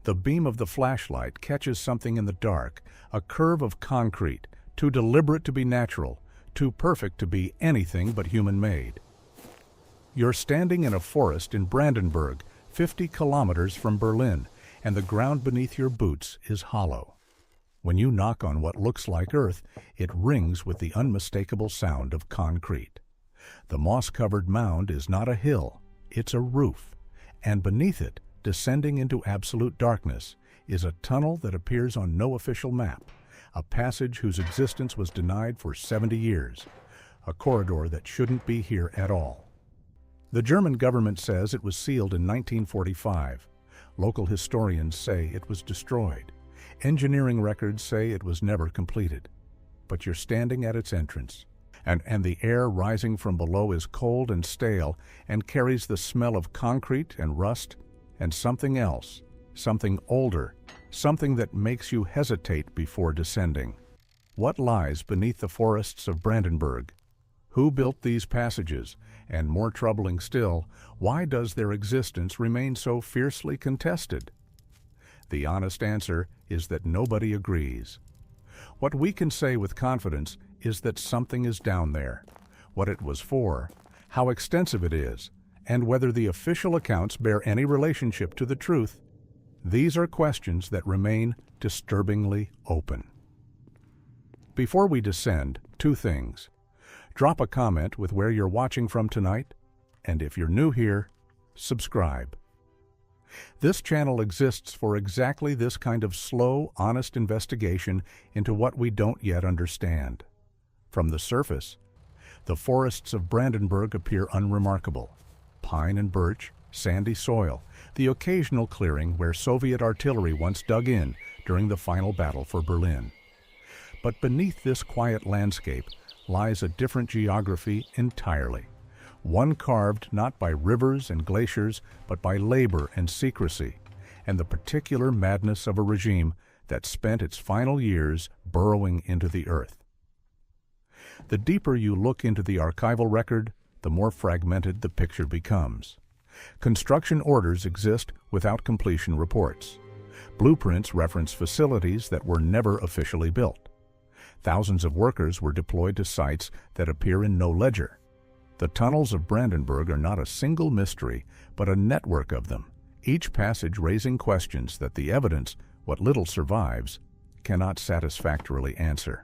The beam of the flashlight catches something in the dark, a curve of concrete, too deliberate to be natural, too perfect to be anything but human-made. You're standing in a forest in Brandenburg, 50 kilometers from Berlin, and the ground beneath your boots is hollow. When you knock on what looks like earth, it rings with the unmistakable sound of concrete. The moss-covered mound is not a hill, it's a roof, and beneath it, descending into absolute darkness, is a tunnel that appears on no official map, a passage whose existence was denied for 70 years, a corridor that shouldn't be here at all. The German government says it was sealed in 1945. Local historians say it was destroyed. Engineering records say it was never completed. But you're standing at its entrance, and the air rising from below is cold and stale and carries the smell of concrete and rust and something else, something older, something that makes you hesitate before descending. What lies beneath the forests of Brandenburg? Who built these passages? And more troubling still, why does their existence remain so fiercely contested? The honest answer is that nobody agrees. What we can say with confidence is that something is down there, what it was for, how extensive it is, and whether the official accounts bear any relationship to the truth. These are questions that remain disturbingly open. Before we descend, two things. Drop a comment with where you're watching from tonight, and if you're new here, subscribe. This channel exists for exactly this kind of slow, honest investigation into what we don't yet understand. From the surface, the forests of Brandenburg appear unremarkable. Pine and birch, sandy soil, the occasional clearing where Soviet artillery once dug in during the final battle for Berlin. But beneath this quiet landscape lies a different geography entirely. One carved not by rivers and glaciers, but by labor and secrecy, and the particular madness of a regime that spent its final years burrowing into the earth. The deeper you look into the archival record, the more fragmented the picture becomes. Construction orders exist without completion reports. Blueprints reference facilities that were never officially built. Thousands of workers were deployed to sites that appear in no ledger. The tunnels of Brandenburg are not a single mystery, but a network of them, each passage raising questions that the evidence, what little survives, cannot satisfactorily answer.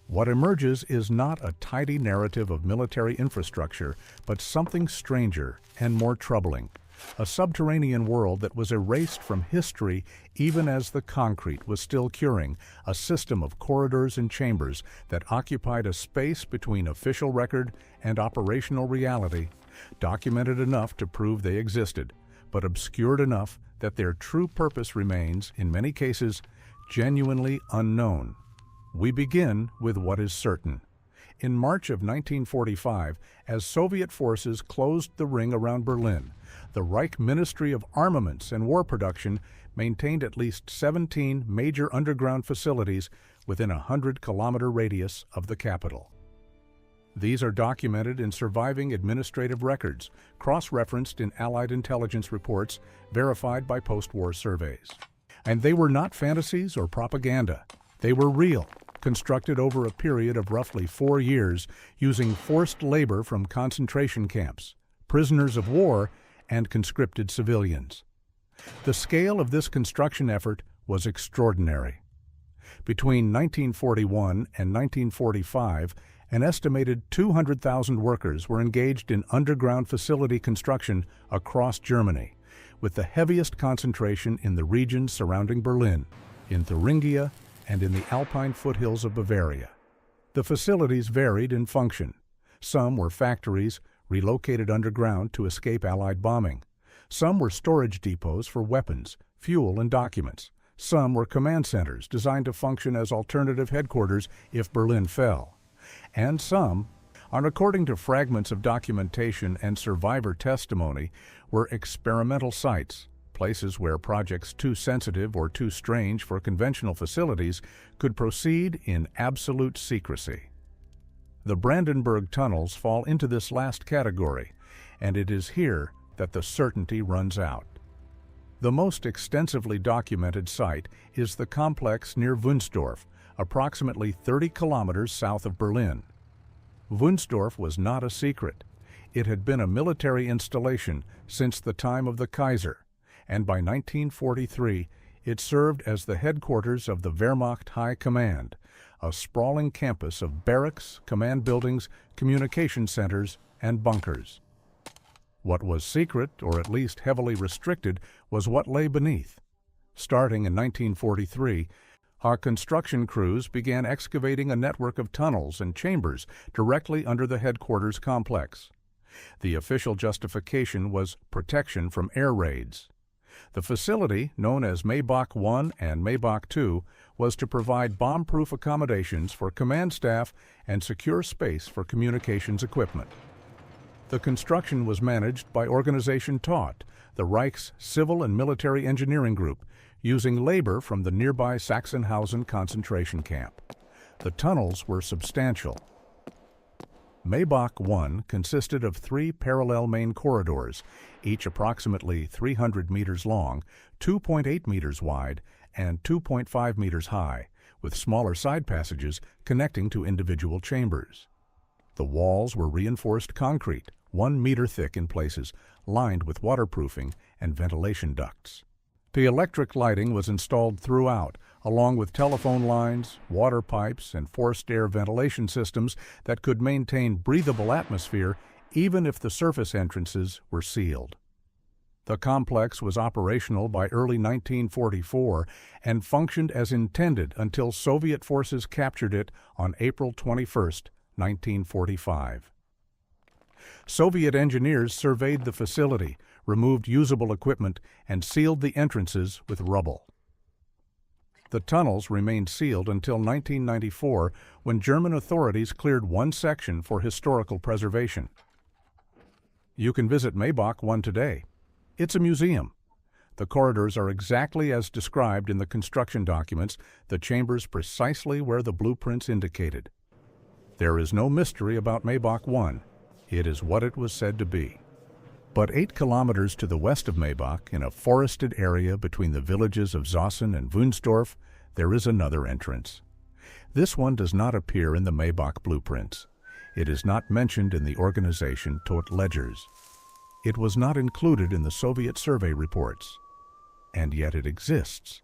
What emerges is not a tidy narrative of military infrastructure, but something stranger and more troubling, a subterranean world that was erased from history even as the concrete was still curing, a system of corridors and chambers that occupied a space between official record and operational reality, documented enough to prove they existed, but obscured enough that their true purpose remains, in many cases, genuinely unknown. We begin with what is certain. In March of 1945, as Soviet forces closed the ring around Berlin, the Reich Ministry of Armaments and War Production maintained at least 17 major underground facilities within a 100-kilometer radius of the capital. These are documented in surviving administrative records, cross-referenced in Allied intelligence reports, verified by post-war surveys. And they were not fantasies or propaganda. They were real, constructed over a period of roughly 4 years using forced labor from concentration camps, prisoners of war, and conscripted civilians. The scale of this construction effort was extraordinary. Between 1941 and 1945, an estimated 200,000 workers were engaged in underground facility construction across Germany, with the heaviest concentration in the regions surrounding Berlin, in Thuringia, and in the Alpine foothills of Bavaria. The facilities varied in function. Some were factories relocated underground to escape Allied bombing. Some were storage depots for weapons, fuel, and documents. Some were command centers designed to function as alternative headquarters if Berlin fell. And some, according to fragments of documentation and survivor testimony, were experimental sites, places where projects too sensitive or too strange for conventional facilities could proceed in absolute secrecy. The Brandenburg tunnels fall into this last category, and it is here that the certainty runs out. The most extensively documented site is the complex near Wunsdorf, approximately 30 kilometers south of Berlin. Wunsdorf was not a secret. It had been a military installation since the time of the Kaiser, and by 1943 it served as the headquarters of the Wehrmacht High Command, a sprawling campus of barracks, command buildings, communication centers, and bunkers. What was secret, or at least heavily restricted, was what lay beneath. Starting in 1943, our construction crews began excavating a network of tunnels and chambers directly under the headquarters complex. The official justification was protection from air raids. The facility, known as Maybach I and Maybach II, was to provide bomb-proof accommodations for command staff and secure space for communications equipment. The construction was managed by Organization Todt, the Reich's civil and military engineering group, using labor from the nearby Sachsenhausen concentration camp. The tunnels were substantial. Maybach I consisted of 3 parallel main corridors, each approximately 300 meters long, 2.8 meters wide, and 2.5 meters high, with smaller side passages connecting to individual chambers. The walls were reinforced concrete, 1 meter thick in places, lined with waterproofing and ventilation ducts. The electric lighting was installed throughout, along with telephone lines, water pipes, and forced air ventilation systems that could maintain breathable atmosphere even if the surface entrances were sealed. The complex was operational by early 1944 and functioned as intended until Soviet forces captured it on April 21, 1945. Soviet engineers surveyed the facility, removed usable equipment, and sealed the entrances with rubble. The tunnels remained sealed until 1994, when German authorities cleared one section for historical preservation. You can visit Maybach I today. It's a museum. The corridors are exactly as described in the construction documents, the chambers precisely where the blueprints indicated. There is no mystery about Maybach I. It is what it was said to be. But 8 kilometers to the west of Maybach, in a forested area between the villages of Zossen and Wunsdorf, there is another entrance. This one does not appear in the Maybach blueprints. It is not mentioned in the Organization Todt ledgers. It was not included in the Soviet survey reports. And yet it exists.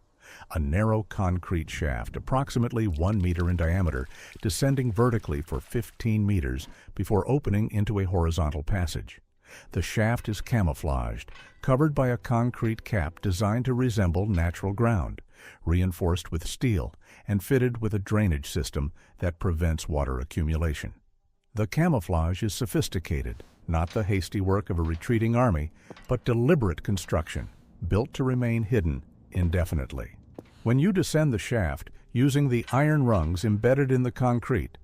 A narrow concrete shaft, approximately 1 meter in diameter, descending vertically for 15 meters before opening into a horizontal passage. The shaft is camouflaged, covered by a concrete cap designed to resemble natural ground, reinforced with steel, and fitted with a drainage system that prevents water accumulation. The camouflage is sophisticated, not the hasty work of a retreating army, but deliberate construction, built to remain hidden indefinitely. When you descend the shaft, using the iron rungs embedded in the concrete,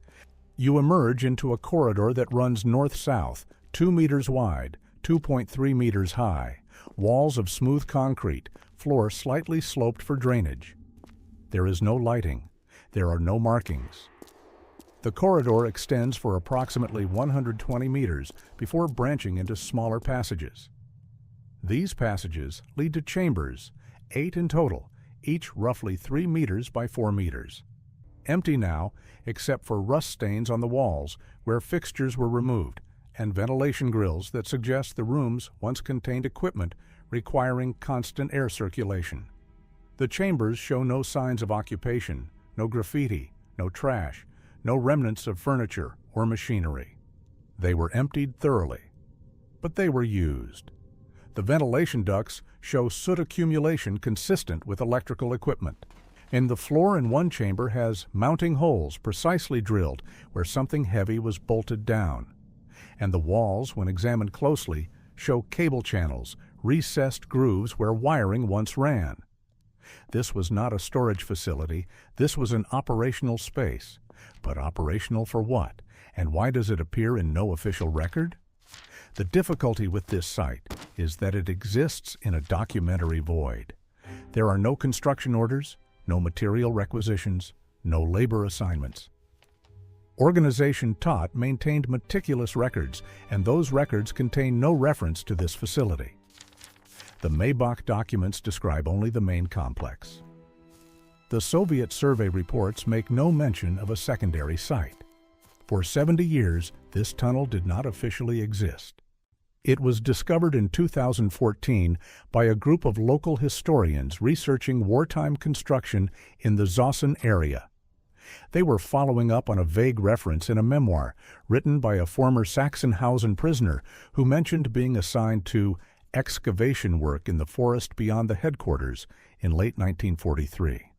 you emerge into a corridor that runs north-south, 2 meters wide, 2.3 meters high, walls of smooth concrete, floor slightly sloped for drainage. There is no lighting. There are no markings. The corridor extends for approximately 120 meters before branching into smaller passages. These passages lead to chambers, 8 in total, each roughly 3 meters by 4 meters. Empty now, except for rust stains on the walls where fixtures were removed, and ventilation grills that suggest the rooms once contained equipment requiring constant air circulation. The chambers show no signs of occupation, no graffiti, no trash, no remnants of furniture or machinery. They were emptied thoroughly, but they were used. The ventilation ducts show soot accumulation consistent with electrical equipment. And the floor in one chamber has mounting holes precisely drilled where something heavy was bolted down. And the walls, when examined closely, show cable channels, recessed grooves where wiring once ran. This was not a storage facility, this was an operational space. But operational for what? And why does it appear in no official record? The difficulty with this site is that it exists in a documentary void. There are no construction orders, no material requisitions, no labor assignments. Organization Todt maintained meticulous records, and those records contain no reference to this facility. The Maybach documents describe only the main complex. The Soviet survey reports make no mention of a secondary site. For 70 years, this tunnel did not officially exist. It was discovered in 2014 by a group of local historians researching wartime construction in the Zossen area. They were following up on a vague reference in a memoir written by a former Sachsenhausen prisoner who mentioned being assigned to excavation work in the forest beyond the headquarters in late 1943.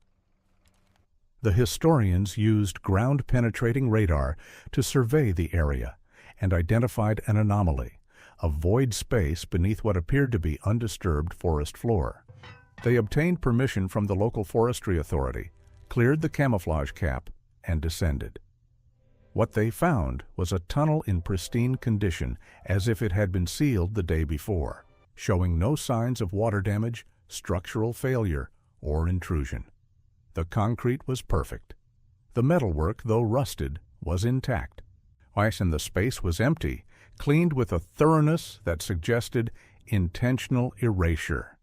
The historians used ground-penetrating radar to survey the area and identified an anomaly, a void space beneath what appeared to be undisturbed forest floor. They obtained permission from the local forestry authority, cleared the camouflage cap, and descended. What they found was a tunnel in pristine condition, as if it had been sealed the day before, showing no signs of water damage, structural failure, or intrusion. The concrete was perfect. The metalwork, though rusted, was intact. And the space was empty, cleaned with a thoroughness that suggested intentional erasure.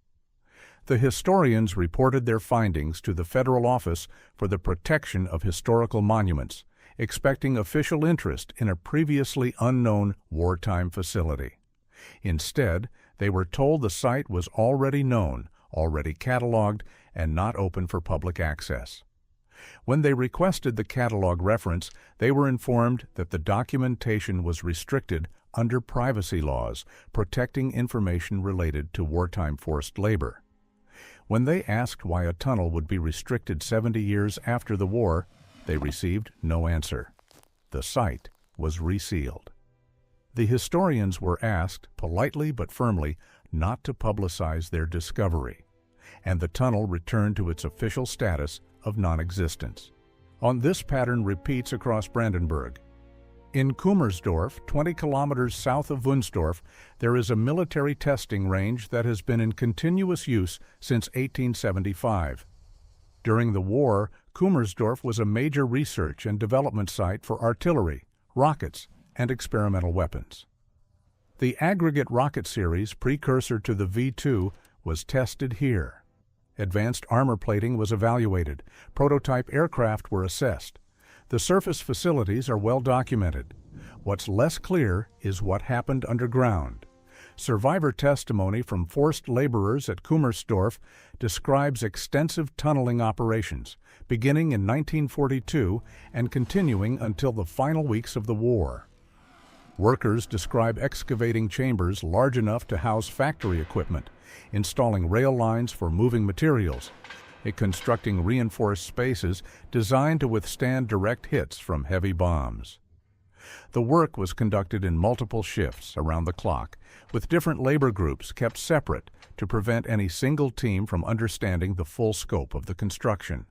The historians reported their findings to the Federal Office for the Protection of Historical Monuments, expecting official interest in a previously unknown wartime facility. Instead, they were told the site was already known, already cataloged, and not open for public access. When they requested the catalog reference, they were informed that the documentation was restricted under privacy laws protecting information related to wartime forced labor. When they asked why a tunnel would be restricted 70 years after the war, they received no answer. The site was resealed. The historians were asked, politely but firmly, not to publicize their discovery, and the tunnel returned to its official status of non-existence. This pattern repeats across Brandenburg. In Kummersdorf, 20 kilometers south of Wunsdorf, there is a military testing range that has been in continuous use since 1875. During the war, Kummersdorf was a major research and development site for artillery, rockets, and experimental weapons. The aggregate rocket series, precursor to the V-2, was tested here. Advanced armor plating was evaluated. Prototype aircraft were assessed. The surface facilities are well documented. What's less clear is what happened underground. Survivor testimony from forced laborers at Kummersdorf describes extensive tunneling operations, beginning in 1942 and continuing until the final weeks of the war. Workers describe excavating chambers large enough to house factory equipment, installing rail lines for moving materials, and constructing reinforced spaces designed to withstand direct hits from heavy bombs. The work was conducted in multiple shifts around the clock, with different labor groups kept separate to prevent any single team from understanding the full scope of the construction.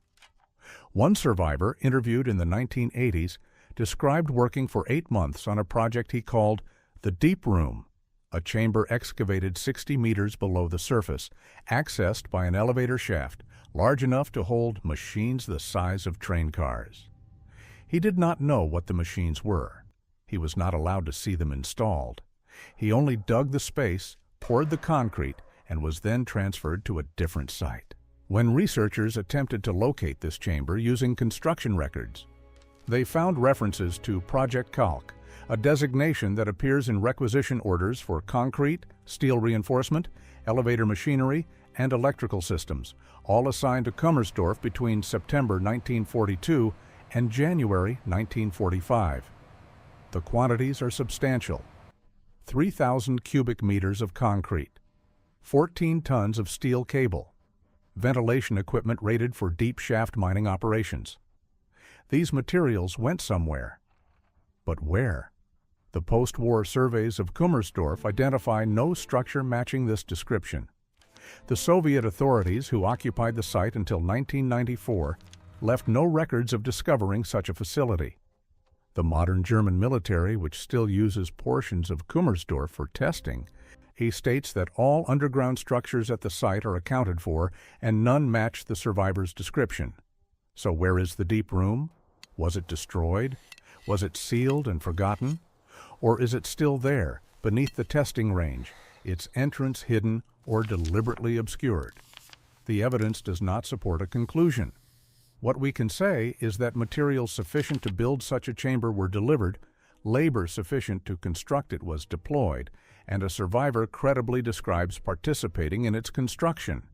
One survivor, interviewed in the 1980s, described working for 8 months on a project he called the Deep Room, a chamber excavated 60 meters below the surface, accessed by an elevator shaft large enough to hold machines the size of train cars. He did not know what the machines were. He was not allowed to see them installed. He only dug the space, poured the concrete, and was then transferred to a different site. When researchers attempted to locate this chamber using construction records, they found references to Project Kalk, a designation that appears in requisition orders for concrete, steel reinforcement, elevator machinery, and electrical systems, all assigned to Kummersdorf between September 1942 and January 1945. The quantities are substantial: 3,000 cubic meters of concrete, 14 tons of steel cable, ventilation equipment rated for deep shaft mining operations. These materials went somewhere. But where? The post-war surveys of Kummersdorf identify no structure matching this description. The Soviet authorities, who occupied the site until 1994, left no records of discovering such a facility. The modern German military, which still uses portions of Kummersdorf for testing, states that all underground structures at the site are accounted for and none match the survivor's description. So where is the Deep Room? Was it destroyed? Was it sealed and forgotten? Or is it still there, beneath the testing range, its entrance hidden or deliberately obscured. The evidence does not support a conclusion. What we can say is that materials sufficient to build such a chamber were delivered, labor sufficient to construct it was deployed, and a survivor credibly describes participating in its construction.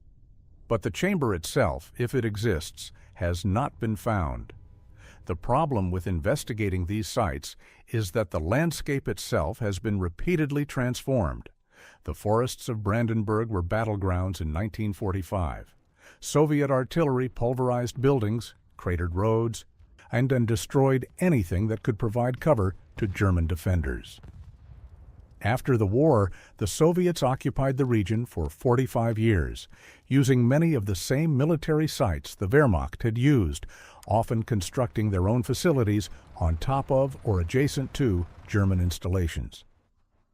But the chamber itself, if it exists, has not been found. The problem with investigating these sites is that the landscape itself has been repeatedly transformed. The forests of Brandenburg were battlegrounds in 1945. Soviet artillery pulverized buildings, cratered roads, and then destroyed anything that could provide cover to German defenders. After the war, the Soviets occupied the region for 45 years, using many of the same military sites the Wehrmacht had used, often constructing their own facilities on top of or adjacent to German installations.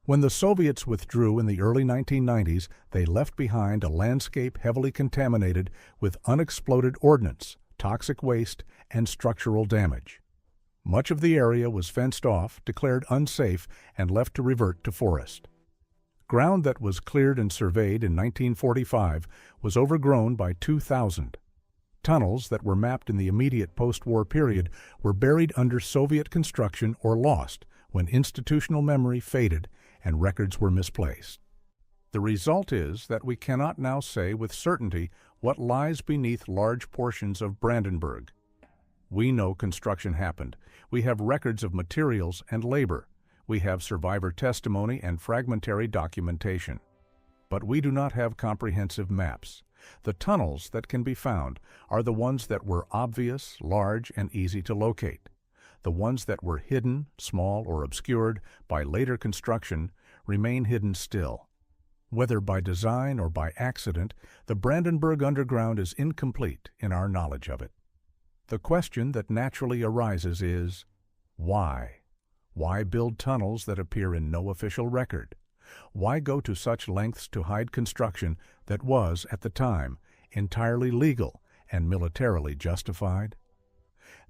When the Soviets withdrew in the early 1990s, they left behind a landscape heavily contaminated with unexploded ordnance, toxic waste, and structural damage. Much of the area was fenced off, declared unsafe, and left to revert to forest. Ground that was cleared and surveyed in 1945 was overgrown by 2000. Tunnels that were mapped in the immediate post-war period were buried under Soviet construction or lost when institutional memory faded and records were misplaced. The result is that we cannot now say with certainty what lies beneath large portions of Brandenburg. We know construction happened. We have records of materials and labor. We have survivor testimony and fragmentary documentation. But we do not have comprehensive maps. The tunnels that can be found are the ones that were obvious, large, and easy to locate. The ones that were hidden, small, or obscured by later construction remain hidden still. Whether by design or by accident, the Brandenburg Underground is incomplete in our knowledge of it. The question that naturally arises is, why? Why build tunnels that appear in no official record? Why go to such lengths to hide construction that was, at the time, entirely legal and militarily justified?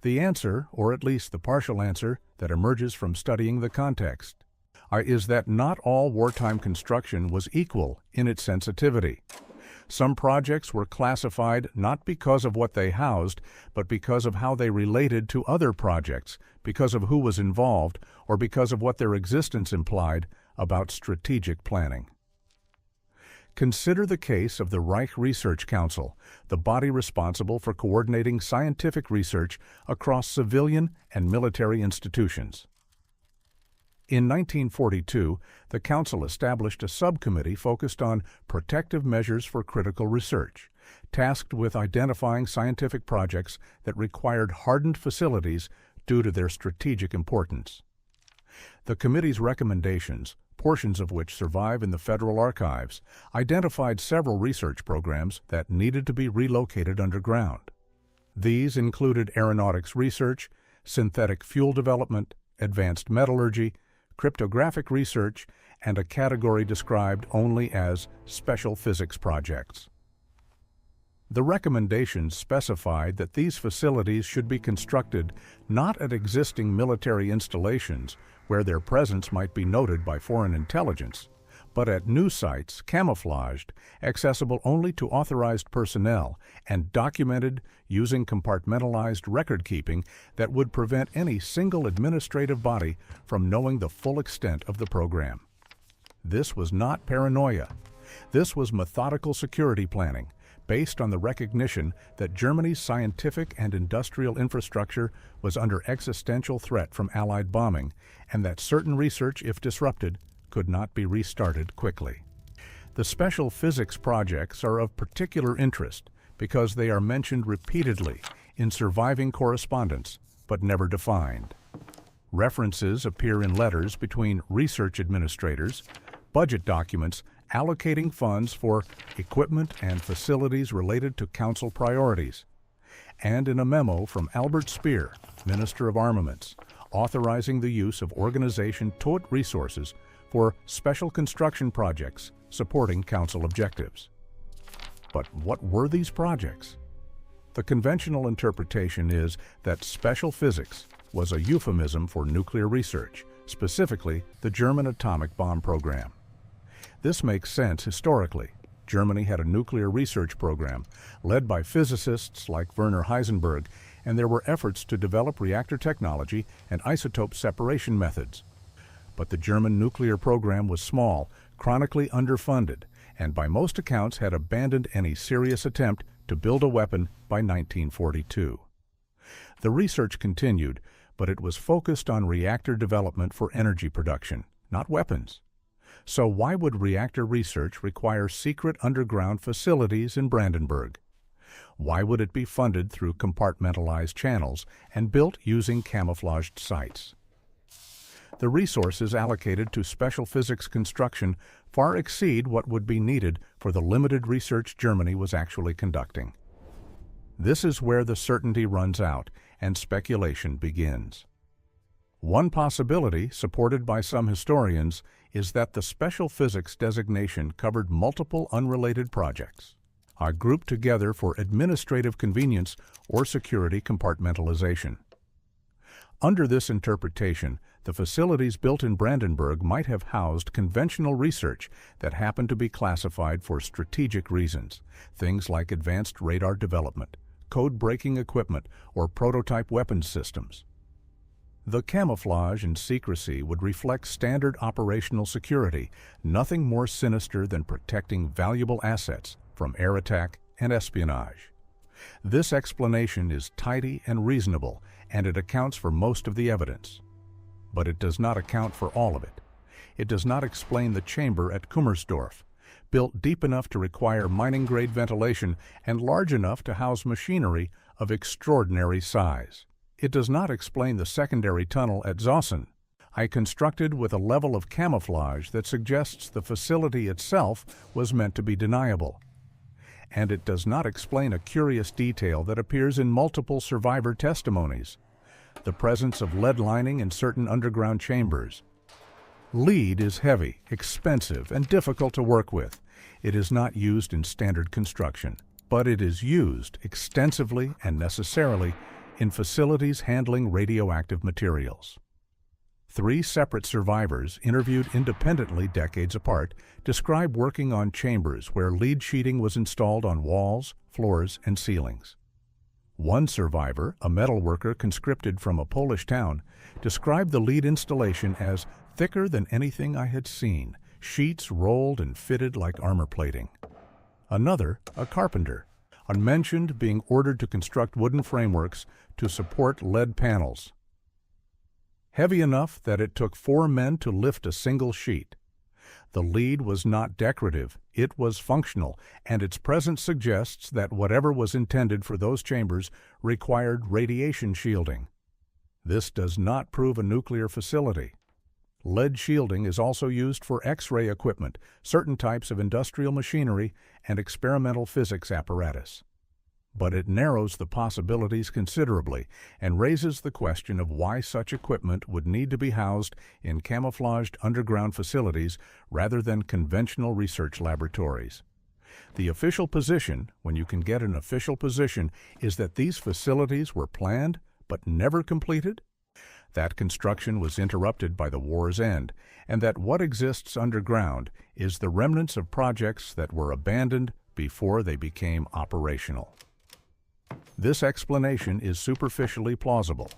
The answer, or at least the partial answer, that emerges from studying the context, is that not all wartime construction was equal in its sensitivity. Some projects were classified not because of what they housed, but because of how they related to other projects, because of who was involved, or because of what their existence implied about strategic planning. Consider the case of the Reich Research Council, the body responsible for coordinating scientific research across civilian and military institutions. In 1942, the Council established a subcommittee focused on protective measures for critical research, tasked with identifying scientific projects that required hardened facilities due to their strategic importance. The committee's recommendations, portions of which survive in the Federal Archives, identified several research programs that needed to be relocated underground. These included aeronautics research, synthetic fuel development, advanced metallurgy, cryptographic research, and a category described only as special physics projects. The recommendations specified that these facilities should be constructed not at existing military installations where their presence might be noted by foreign intelligence, but at new sites, camouflaged, accessible only to authorized personnel, and documented using compartmentalized record-keeping that would prevent any single administrative body from knowing the full extent of the program. This was not paranoia. This was methodical security planning, based on the recognition that Germany's scientific and industrial infrastructure was under existential threat from Allied bombing, and that certain research, if disrupted, could not be restarted quickly. The special physics projects are of particular interest because they are mentioned repeatedly in surviving correspondence, but never defined. References appear in letters between research administrators, budget documents allocating funds for equipment and facilities related to Council priorities, and in a memo from Albert Speer, Minister of Armaments, authorizing the use of Organization Todt resources for special construction projects supporting Council objectives. But what were these projects? The conventional interpretation is that special physics was a euphemism for nuclear research, specifically the German atomic bomb program. This makes sense historically. Germany had a nuclear research program led by physicists like Werner Heisenberg, and there were efforts to develop reactor technology and isotope separation methods. But the German nuclear program was small, chronically underfunded, and by most accounts had abandoned any serious attempt to build a weapon by 1942. The research continued, but it was focused on reactor development for energy production, not weapons. So why would reactor research require secret underground facilities in Brandenburg? Why would it be funded through compartmentalized channels and built using camouflaged sites? The resources allocated to special physics construction far exceed what would be needed for the limited research Germany was actually conducting. This is where the certainty runs out and speculation begins. One possibility, supported by some historians, is that the special physics designation covered multiple unrelated projects, are grouped together for administrative convenience or security compartmentalization. Under this interpretation, the facilities built in Brandenburg might have housed conventional research that happened to be classified for strategic reasons, things like advanced radar development, code-breaking equipment, or prototype weapons systems. The camouflage and secrecy would reflect standard operational security, nothing more sinister than protecting valuable assets from air attack and espionage. This explanation is tidy and reasonable, and it accounts for most of the evidence. But it does not account for all of it. It does not explain the chamber at Kummersdorf, built deep enough to require mining-grade ventilation and large enough to house machinery of extraordinary size. It does not explain the secondary tunnel at Zossen, constructed with a level of camouflage that suggests the facility itself was meant to be deniable. And it does not explain a curious detail that appears in multiple survivor testimonies: the presence of lead lining in certain underground chambers. Lead is heavy, expensive, and difficult to work with. It is not used in standard construction, but it is used extensively and necessarily in facilities handling radioactive materials. 3 separate survivors, interviewed independently decades apart, describe working on chambers where lead sheeting was installed on walls, floors, and ceilings. One survivor, a metal worker conscripted from a Polish town, described the lead installation as thicker than anything I had seen, sheets rolled and fitted like armor plating. Another, a carpenter, mentioned being ordered to construct wooden frameworks to support lead panels, heavy enough that it took 4 men to lift a single sheet. The lead was not decorative, it was functional, and its presence suggests that whatever was intended for those chambers required radiation shielding. This does not prove a nuclear facility. Lead shielding is also used for X-ray equipment, certain types of industrial machinery, and experimental physics apparatus. But it narrows the possibilities considerably and raises the question of why such equipment would need to be housed in camouflaged underground facilities rather than conventional research laboratories. The official position, when you can get an official position, is that these facilities were planned but never completed, that construction was interrupted by the war's end, and that what exists underground is the remnants of projects that were abandoned before they became operational. This explanation is superficially plausible.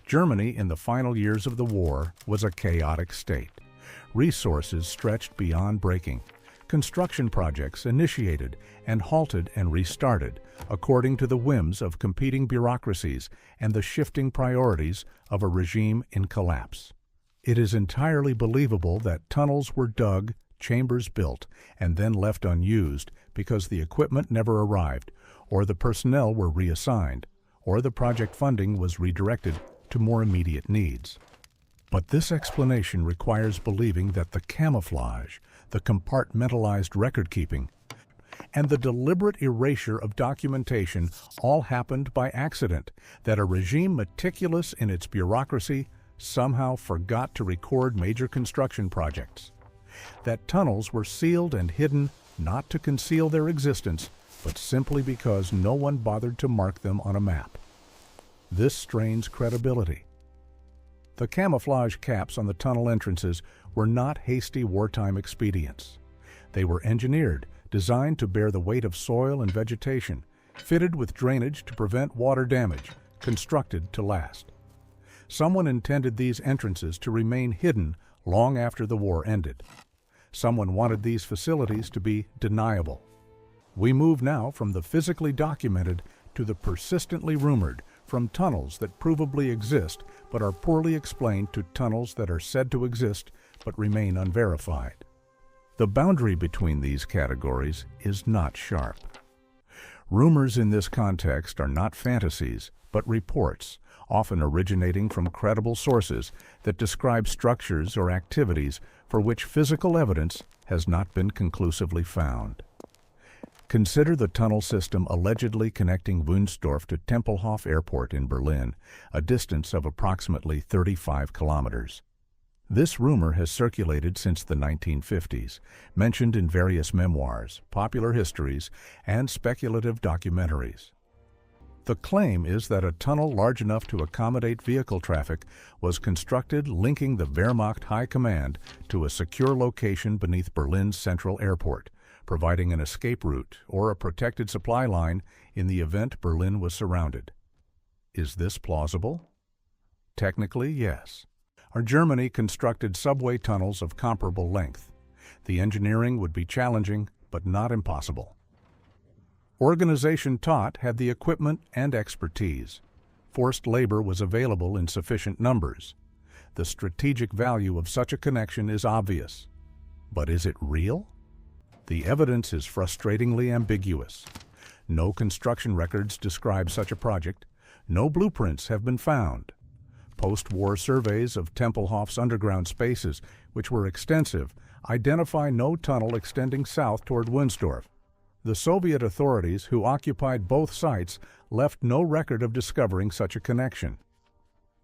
Germany in the final years of the war was a chaotic state. Resources stretched beyond breaking. Construction projects initiated and halted and restarted according to the whims of competing bureaucracies and the shifting priorities of a regime in collapse. It is entirely believable that tunnels were dug, chambers built, and then left unused because the equipment never arrived, or the personnel were reassigned, or the project funding was redirected to more immediate needs. But this explanation requires believing that the camouflage, the compartmentalized record-keeping, and the deliberate erasure of documentation all happened by accident, that a regime meticulous in its bureaucracy somehow forgot to record major construction projects, that tunnels were sealed and hidden not to conceal their existence, but simply because no one bothered to mark them on a map. This strains credibility. The camouflage caps on the tunnel entrances were not hasty wartime expedients. They were engineered, designed to bear the weight of soil and vegetation, fitted with drainage to prevent water damage, constructed to last. Someone intended these entrances to remain hidden long after the war ended. Someone wanted these facilities to be deniable. We move now from the physically documented to the persistently rumored, from tunnels that provably exist but are poorly explained to tunnels that are said to exist but remain unverified. The boundary between these categories is not sharp. Rumors in this context are not fantasies, but reports, often originating from credible sources that describe structures or activities for which physical evidence has not been conclusively found. Consider the tunnel system allegedly connecting Wunstorf to Tempelhof Airport in Berlin, a distance of approximately 35 kilometers. This rumor has circulated since the 1950s, mentioned in various memoirs, popular histories, and speculative documentaries. The claim is that a tunnel large enough to accommodate vehicle traffic was constructed linking the Wehrmacht High Command to a secure location beneath Berlin's central airport, providing an escape route or a protected supply line in the event Berlin was surrounded. Is this plausible? Technically, yes. Germany constructed subway tunnels of comparable length. The engineering would be challenging, but not impossible. Organization Taut had the equipment and expertise. Forced labor was available in sufficient numbers. The strategic value of such a connection is obvious. But is it real? The evidence is frustratingly ambiguous. No construction records describe such a project. No blueprints have been found. Post-war surveys of Tempelhof's underground spaces, which were extensive, identify no tunnel extending south toward Wunstorf. The Soviet authorities who occupied both sites left no record of discovering such a connection.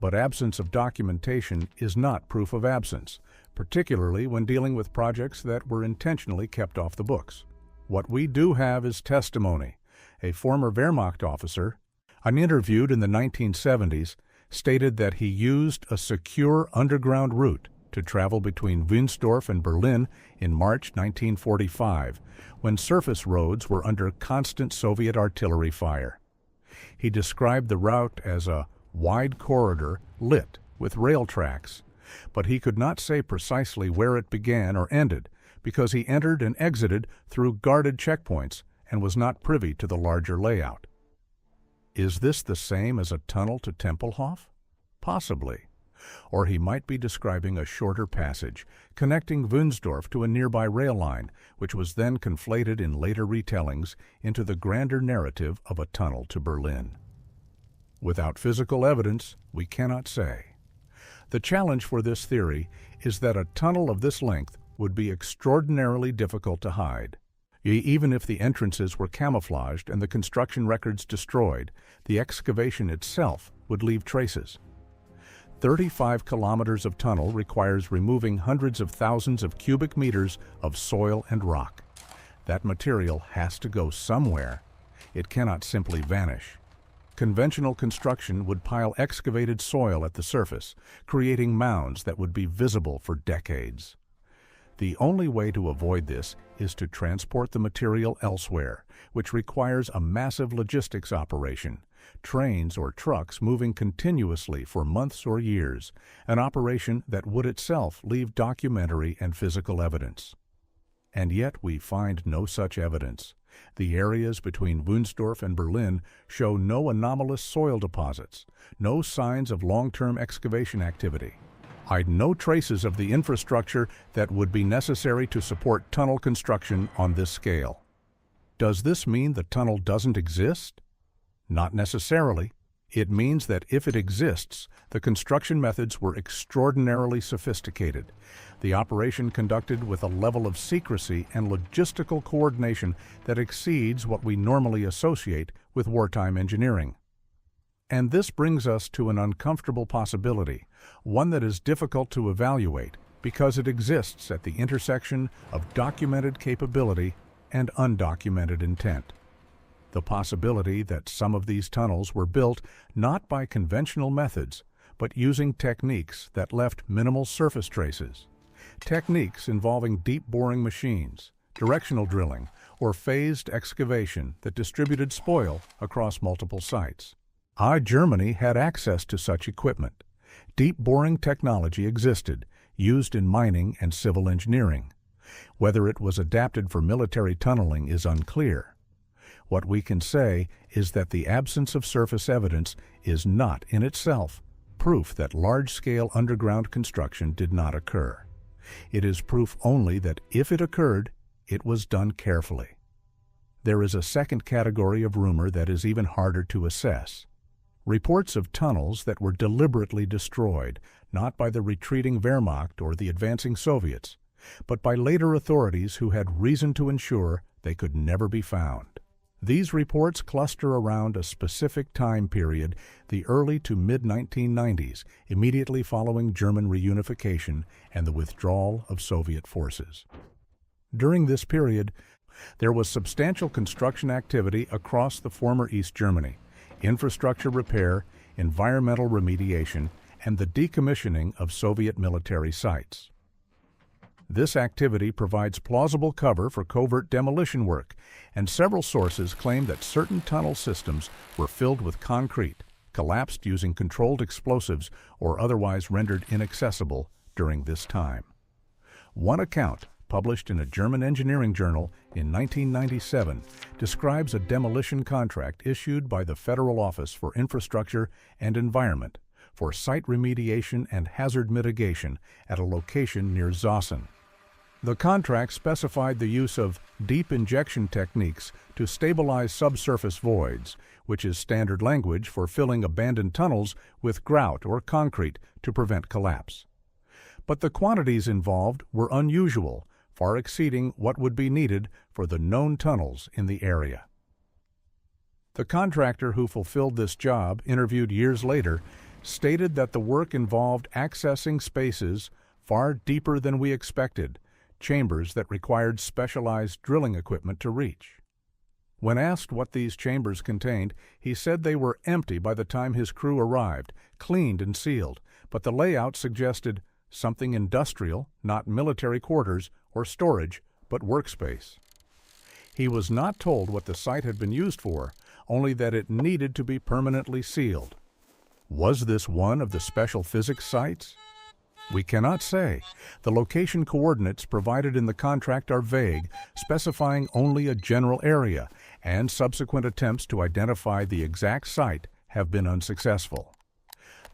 But absence of documentation is not proof of absence, particularly when dealing with projects that were intentionally kept off the books. What we do have is testimony. A former Wehrmacht officer, interviewed in the 1970s, stated that he used a secure underground route to travel between Wunstorf and Berlin in March 1945, when surface roads were under constant Soviet artillery fire. He described the route as a wide corridor lit with rail tracks, but he could not say precisely where it began or ended because he entered and exited through guarded checkpoints and was not privy to the larger layout. Is this the same as a tunnel to Tempelhof? Possibly. Or he might be describing a shorter passage, connecting Wunstorf to a nearby rail line, which was then conflated in later retellings into the grander narrative of a tunnel to Berlin. Without physical evidence, we cannot say. The challenge for this theory is that a tunnel of this length would be extraordinarily difficult to hide. Even if the entrances were camouflaged and the construction records destroyed, the excavation itself would leave traces. 35 kilometers of tunnel requires removing hundreds of thousands of cubic meters of soil and rock. That material has to go somewhere. It cannot simply vanish. Conventional construction would pile excavated soil at the surface, creating mounds that would be visible for decades. The only way to avoid this is to transport the material elsewhere, which requires a massive logistics operation, trains or trucks moving continuously for months or years, an operation that would itself leave documentary and physical evidence. And yet we find no such evidence. The areas between Wunstorf and Berlin show no anomalous soil deposits, no signs of long-term excavation activity. Hide no traces of the infrastructure that would be necessary to support tunnel construction on this scale. Does this mean the tunnel doesn't exist? Not necessarily. It means that if it exists, the construction methods were extraordinarily sophisticated. The operation conducted with a level of secrecy and logistical coordination that exceeds what we normally associate with wartime engineering. And this brings us to an uncomfortable possibility, one that is difficult to evaluate because it exists at the intersection of documented capability and undocumented intent. The possibility that some of these tunnels were built not by conventional methods, but using techniques that left minimal surface traces. Techniques involving deep boring machines, directional drilling, or phased excavation that distributed spoil across multiple sites. Germany had access to such equipment. Deep boring technology existed, used in mining and civil engineering. Whether it was adapted for military tunneling is unclear. What we can say is that the absence of surface evidence is not in itself proof that large-scale underground construction did not occur. It is proof only that if it occurred, it was done carefully. There is a second category of rumor that is even harder to assess. Reports of tunnels that were deliberately destroyed, not by the retreating Wehrmacht or the advancing Soviets, but by later authorities who had reason to ensure they could never be found. These reports cluster around a specific time period, the early to mid-1990s, immediately following German reunification and the withdrawal of Soviet forces. During this period, there was substantial construction activity across the former East Germany, infrastructure repair, environmental remediation, and the decommissioning of Soviet military sites. This activity provides plausible cover for covert demolition work, and several sources claim that certain tunnel systems were filled with concrete, collapsed using controlled explosives, or otherwise rendered inaccessible during this time. One account, published in a German engineering journal in 1997, describes a demolition contract issued by the Federal Office for Infrastructure and Environment for site remediation and hazard mitigation at a location near Zossen. The contract specified the use of deep injection techniques to stabilize subsurface voids, which is standard language for filling abandoned tunnels with grout or concrete to prevent collapse. But the quantities involved were unusual, far exceeding what would be needed for the known tunnels in the area. The contractor who fulfilled this job, interviewed years later, stated that the work involved accessing spaces far deeper than we expected, chambers that required specialized drilling equipment to reach. When asked what these chambers contained, he said they were empty by the time his crew arrived, cleaned and sealed, but the layout suggested something industrial, not military quarters or storage, but workspace. He was not told what the site had been used for, only that it needed to be permanently sealed. Was this one of the special physics sites? We cannot say. The location coordinates provided in the contract are vague, specifying only a general area, and subsequent attempts to identify the exact site have been unsuccessful.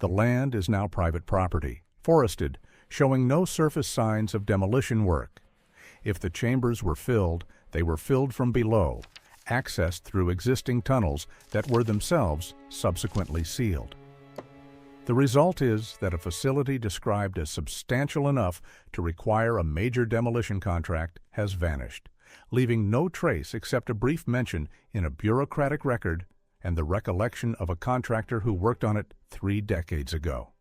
The land is now private property, forested, showing no surface signs of demolition work. If the chambers were filled, they were filled from below, accessed through existing tunnels that were themselves subsequently sealed. The result is that a facility described as substantial enough to require a major demolition contract has vanished, leaving no trace except a brief mention in a bureaucratic record and the recollection of a contractor who worked on it 3 decades ago.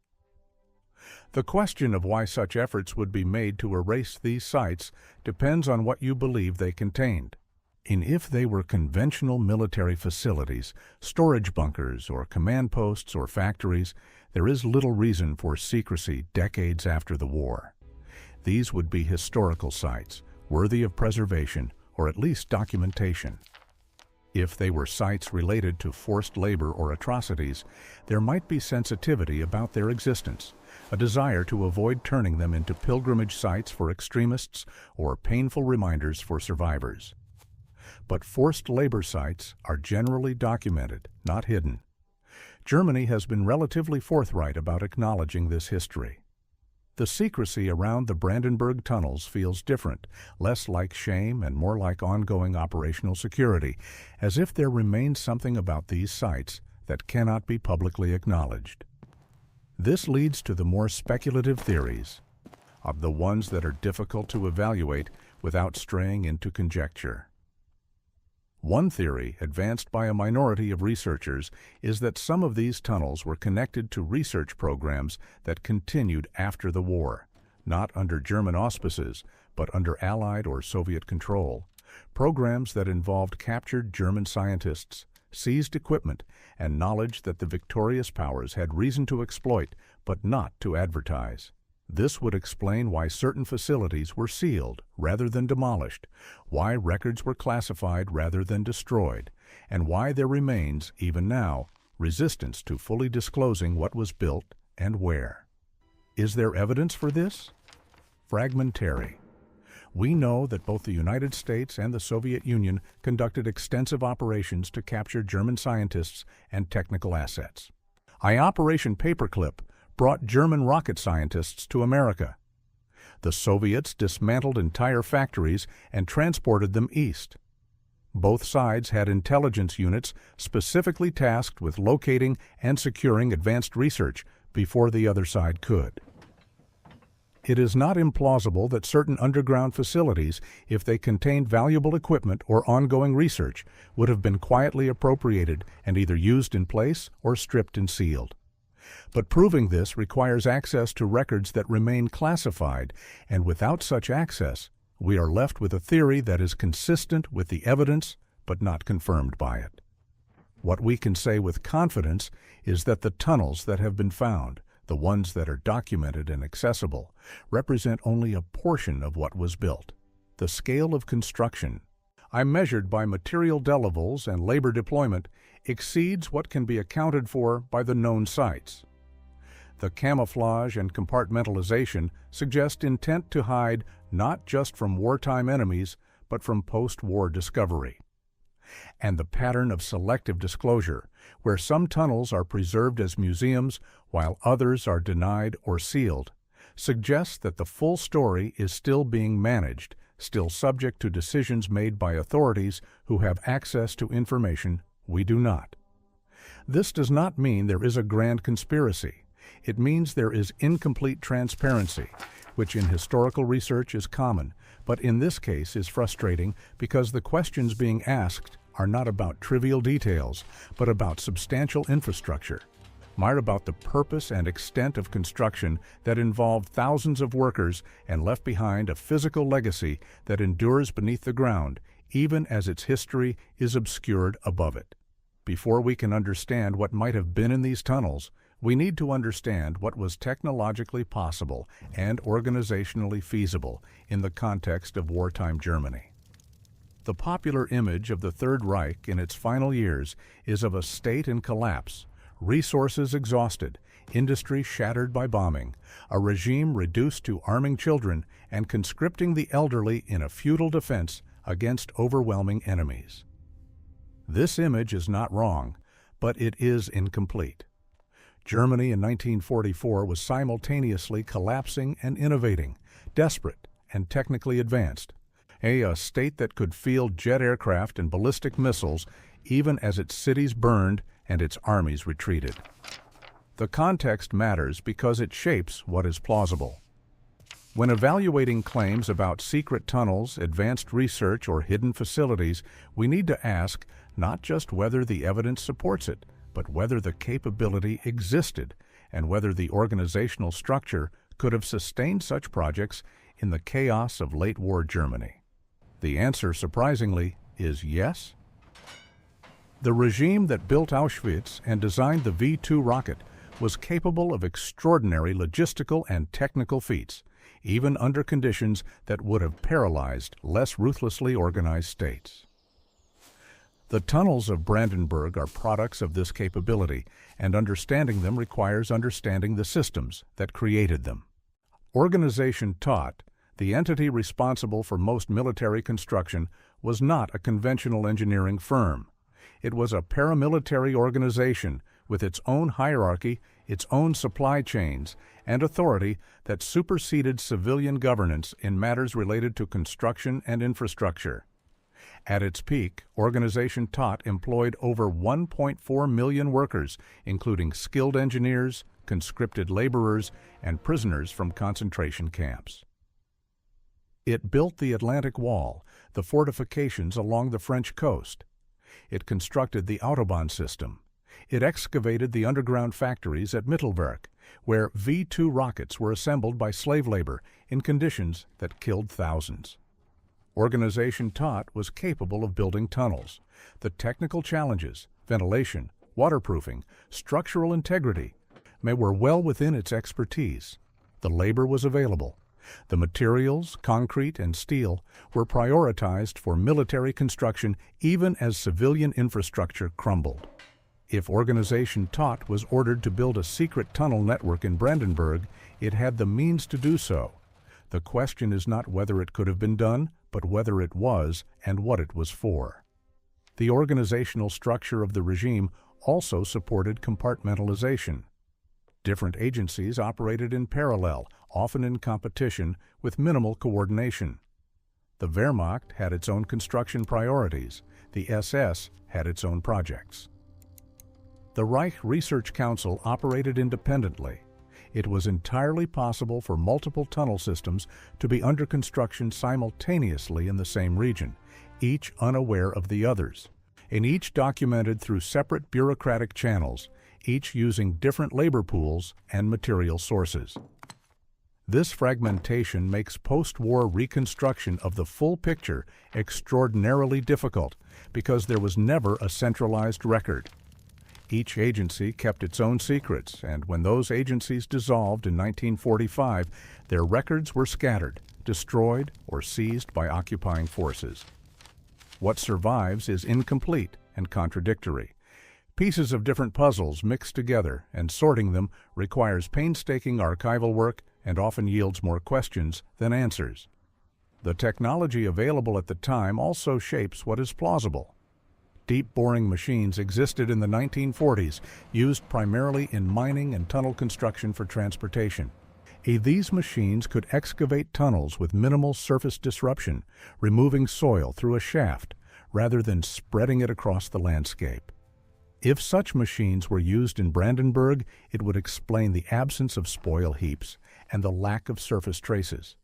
The question of why such efforts would be made to erase these sites depends on what you believe they contained. If they were conventional military facilities, storage bunkers, or command posts or factories, there is little reason for secrecy decades after the war. These would be historical sites, worthy of preservation or at least documentation. If they were sites related to forced labor or atrocities, there might be sensitivity about their existence, a desire to avoid turning them into pilgrimage sites for extremists or painful reminders for survivors. But forced labor sites are generally documented, not hidden. Germany has been relatively forthright about acknowledging this history. The secrecy around the Brandenburg tunnels feels different, less like shame and more like ongoing operational security, as if there remains something about these sites that cannot be publicly acknowledged. This leads to the more speculative theories, of the ones that are difficult to evaluate without straying into conjecture. One theory, advanced by a minority of researchers, is that some of these tunnels were connected to research programs that continued after the war, not under German auspices, but under Allied or Soviet control, programs that involved captured German scientists, seized equipment, and knowledge that the victorious powers had reason to exploit, but not to advertise. This would explain why certain facilities were sealed rather than demolished, why records were classified rather than destroyed, and why there remains, even now, resistance to fully disclosing what was built and where. Is there evidence for this? Fragmentary. We know that both the United States and the Soviet Union conducted extensive operations to capture German scientists and technical assets. Operation Paperclip brought German rocket scientists to America. The Soviets dismantled entire factories and transported them east. Both sides had intelligence units specifically tasked with locating and securing advanced research before the other side could. It is not implausible that certain underground facilities, if they contained valuable equipment or ongoing research, would have been quietly appropriated and either used in place or stripped and sealed. But proving this requires access to records that remain classified, and without such access, we are left with a theory that is consistent with the evidence but not confirmed by it. What we can say with confidence is that the tunnels that have been found, the ones that are documented and accessible, represent only a portion of what was built. The scale of construction, measured by material deliverables and labor deployment, exceeds what can be accounted for by the known sites. The camouflage and compartmentalization suggest intent to hide not just from wartime enemies, but from post-war discovery. And the pattern of selective disclosure, where some tunnels are preserved as museums while others are denied or sealed, suggests that the full story is still being managed, still subject to decisions made by authorities who have access to information we do not. This does not mean there is a grand conspiracy. It means there is incomplete transparency, which in historical research is common, but in this case is frustrating because the questions being asked are not about trivial details, but about substantial infrastructure, about the purpose and extent of construction that involved thousands of workers and left behind a physical legacy that endures beneath the ground, even as its history is obscured above it. Before we can understand what might have been in these tunnels, we need to understand what was technologically possible and organizationally feasible in the context of wartime Germany. The popular image of the Third Reich in its final years is of a state in collapse, resources exhausted, industry shattered by bombing, a regime reduced to arming children and conscripting the elderly in a futile defense against overwhelming enemies. This image is not wrong, but it is incomplete. Germany in 1944 was simultaneously collapsing and innovating, desperate and technically advanced, a state that could field jet aircraft and ballistic missiles even as its cities burned and its armies retreated. The context matters because it shapes what is plausible. When evaluating claims about secret tunnels, advanced research, or hidden facilities, we need to ask not just whether the evidence supports it, but whether the capability existed and whether the organizational structure could have sustained such projects in the chaos of late-war Germany. The answer, surprisingly, is yes. The regime that built Auschwitz and designed the V-2 rocket was capable of extraordinary logistical and technical feats, even under conditions that would have paralyzed less ruthlessly organized states. The tunnels of Brandenburg are products of this capability, and understanding them requires understanding the systems that created them. Organization Taut, the entity responsible for most military construction, was not a conventional engineering firm. It was a paramilitary organization with its own hierarchy, its own supply chains, and authority that superseded civilian governance in matters related to construction and infrastructure. At its peak, Organization Taut employed over 1.4 million workers, including skilled engineers, conscripted laborers, and prisoners from concentration camps. It built the Atlantic Wall, the fortifications along the French coast. It constructed the Autobahn system. It excavated the underground factories at Mittelwerk, where V-2 rockets were assembled by slave labor in conditions that killed thousands. Organization Taut was capable of building tunnels. The technical challenges, ventilation, waterproofing, structural integrity, were well within its expertise. The labor was available. The materials, concrete and steel, were prioritized for military construction even as civilian infrastructure crumbled. If Organization Taut was ordered to build a secret tunnel network in Brandenburg, it had the means to do so. The question is not whether it could have been done, but whether it was and what it was for. The organizational structure of the regime also supported compartmentalization. Different agencies operated in parallel, often in competition, with minimal coordination. The Wehrmacht had its own construction priorities. The SS had its own projects. The Reich Research Council operated independently. It was entirely possible for multiple tunnel systems to be under construction simultaneously in the same region, each unaware of the others, and each documented through separate bureaucratic channels, each using different labor pools and material sources. This fragmentation makes post-war reconstruction of the full picture extraordinarily difficult because there was never a centralized record. Each agency kept its own secrets, and when those agencies dissolved in 1945, their records were scattered, destroyed, or seized by occupying forces. What survives is incomplete and contradictory. Pieces of different puzzles mixed together, and sorting them requires painstaking archival work and often yields more questions than answers. The technology available at the time also shapes what is plausible. Deep boring machines existed in the 1940s, used primarily in mining and tunnel construction for transportation. These machines could excavate tunnels with minimal surface disruption, removing soil through a shaft, rather than spreading it across the landscape. If such machines were used in Brandenburg, it would explain the absence of spoil heaps and the lack of surface traces.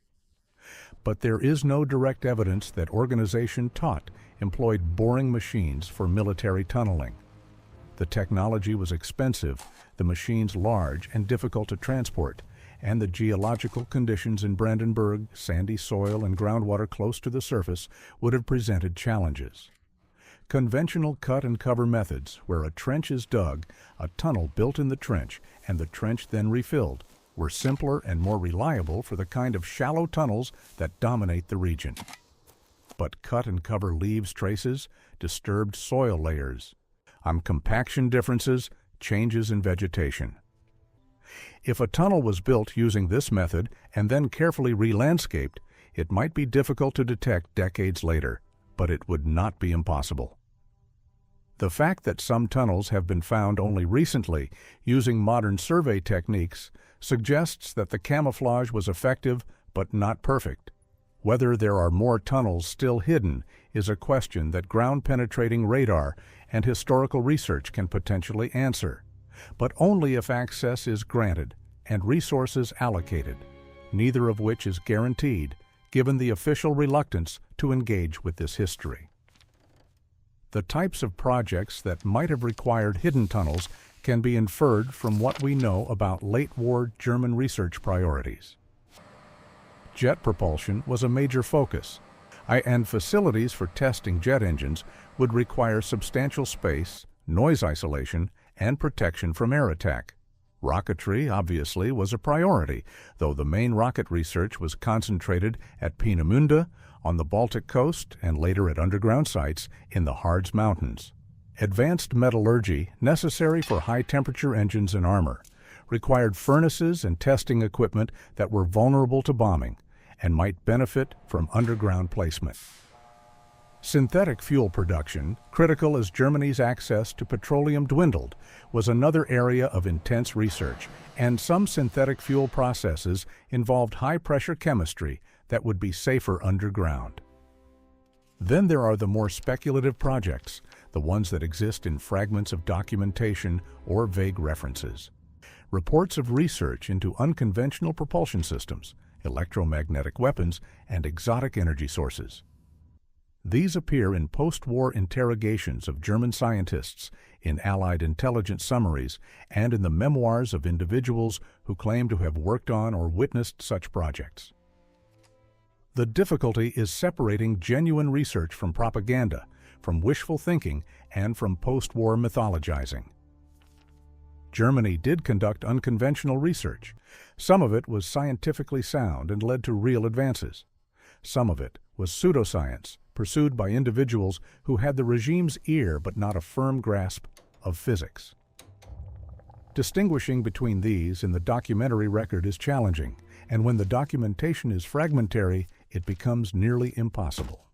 But there is no direct evidence that Organization Taut employed boring machines for military tunneling. The technology was expensive, the machines large and difficult to transport, and the geological conditions in Brandenburg, sandy soil and groundwater close to the surface, would have presented challenges. Conventional cut-and-cover methods, where a trench is dug, a tunnel built in the trench, and the trench then refilled, were simpler and more reliable for the kind of shallow tunnels that dominate the region. But cut-and-cover leaves traces, disturbed soil layers, compaction differences, changes in vegetation. If a tunnel was built using this method and then carefully re-landscaped, it might be difficult to detect decades later, but it would not be impossible. The fact that some tunnels have been found only recently using modern survey techniques suggests that the camouflage was effective but not perfect. Whether there are more tunnels still hidden is a question that ground-penetrating radar and historical research can potentially answer, but only if access is granted and resources allocated, neither of which is guaranteed given the official reluctance to engage with this history. The types of projects that might have required hidden tunnels can be inferred from what we know about late-war German research priorities. Jet propulsion was a major focus, and facilities for testing jet engines would require substantial space, noise isolation, and protection from air attack. Rocketry, obviously, was a priority, though the main rocket research was concentrated at Peenemünde, on the Baltic coast, and later at underground sites in the Harz Mountains. Advanced metallurgy, necessary for high-temperature engines and armor, required furnaces and testing equipment that were vulnerable to bombing and might benefit from underground placement. Synthetic fuel production, critical as Germany's access to petroleum dwindled, was another area of intense research, and some synthetic fuel processes involved high-pressure chemistry that would be safer underground. Then there are the more speculative projects, the ones that exist in fragments of documentation or vague references. Reports of research into unconventional propulsion systems, electromagnetic weapons, and exotic energy sources. These appear in post-war interrogations of German scientists, in Allied intelligence summaries, and in the memoirs of individuals who claim to have worked on or witnessed such projects. The difficulty is separating genuine research from propaganda, from wishful thinking, and from post-war mythologizing. Germany did conduct unconventional research. Some of it was scientifically sound and led to real advances. Some of it was pseudoscience, pursued by individuals who had the regime's ear but not a firm grasp of physics. Distinguishing between these in the documentary record is challenging, and when the documentation is fragmentary, it becomes nearly impossible.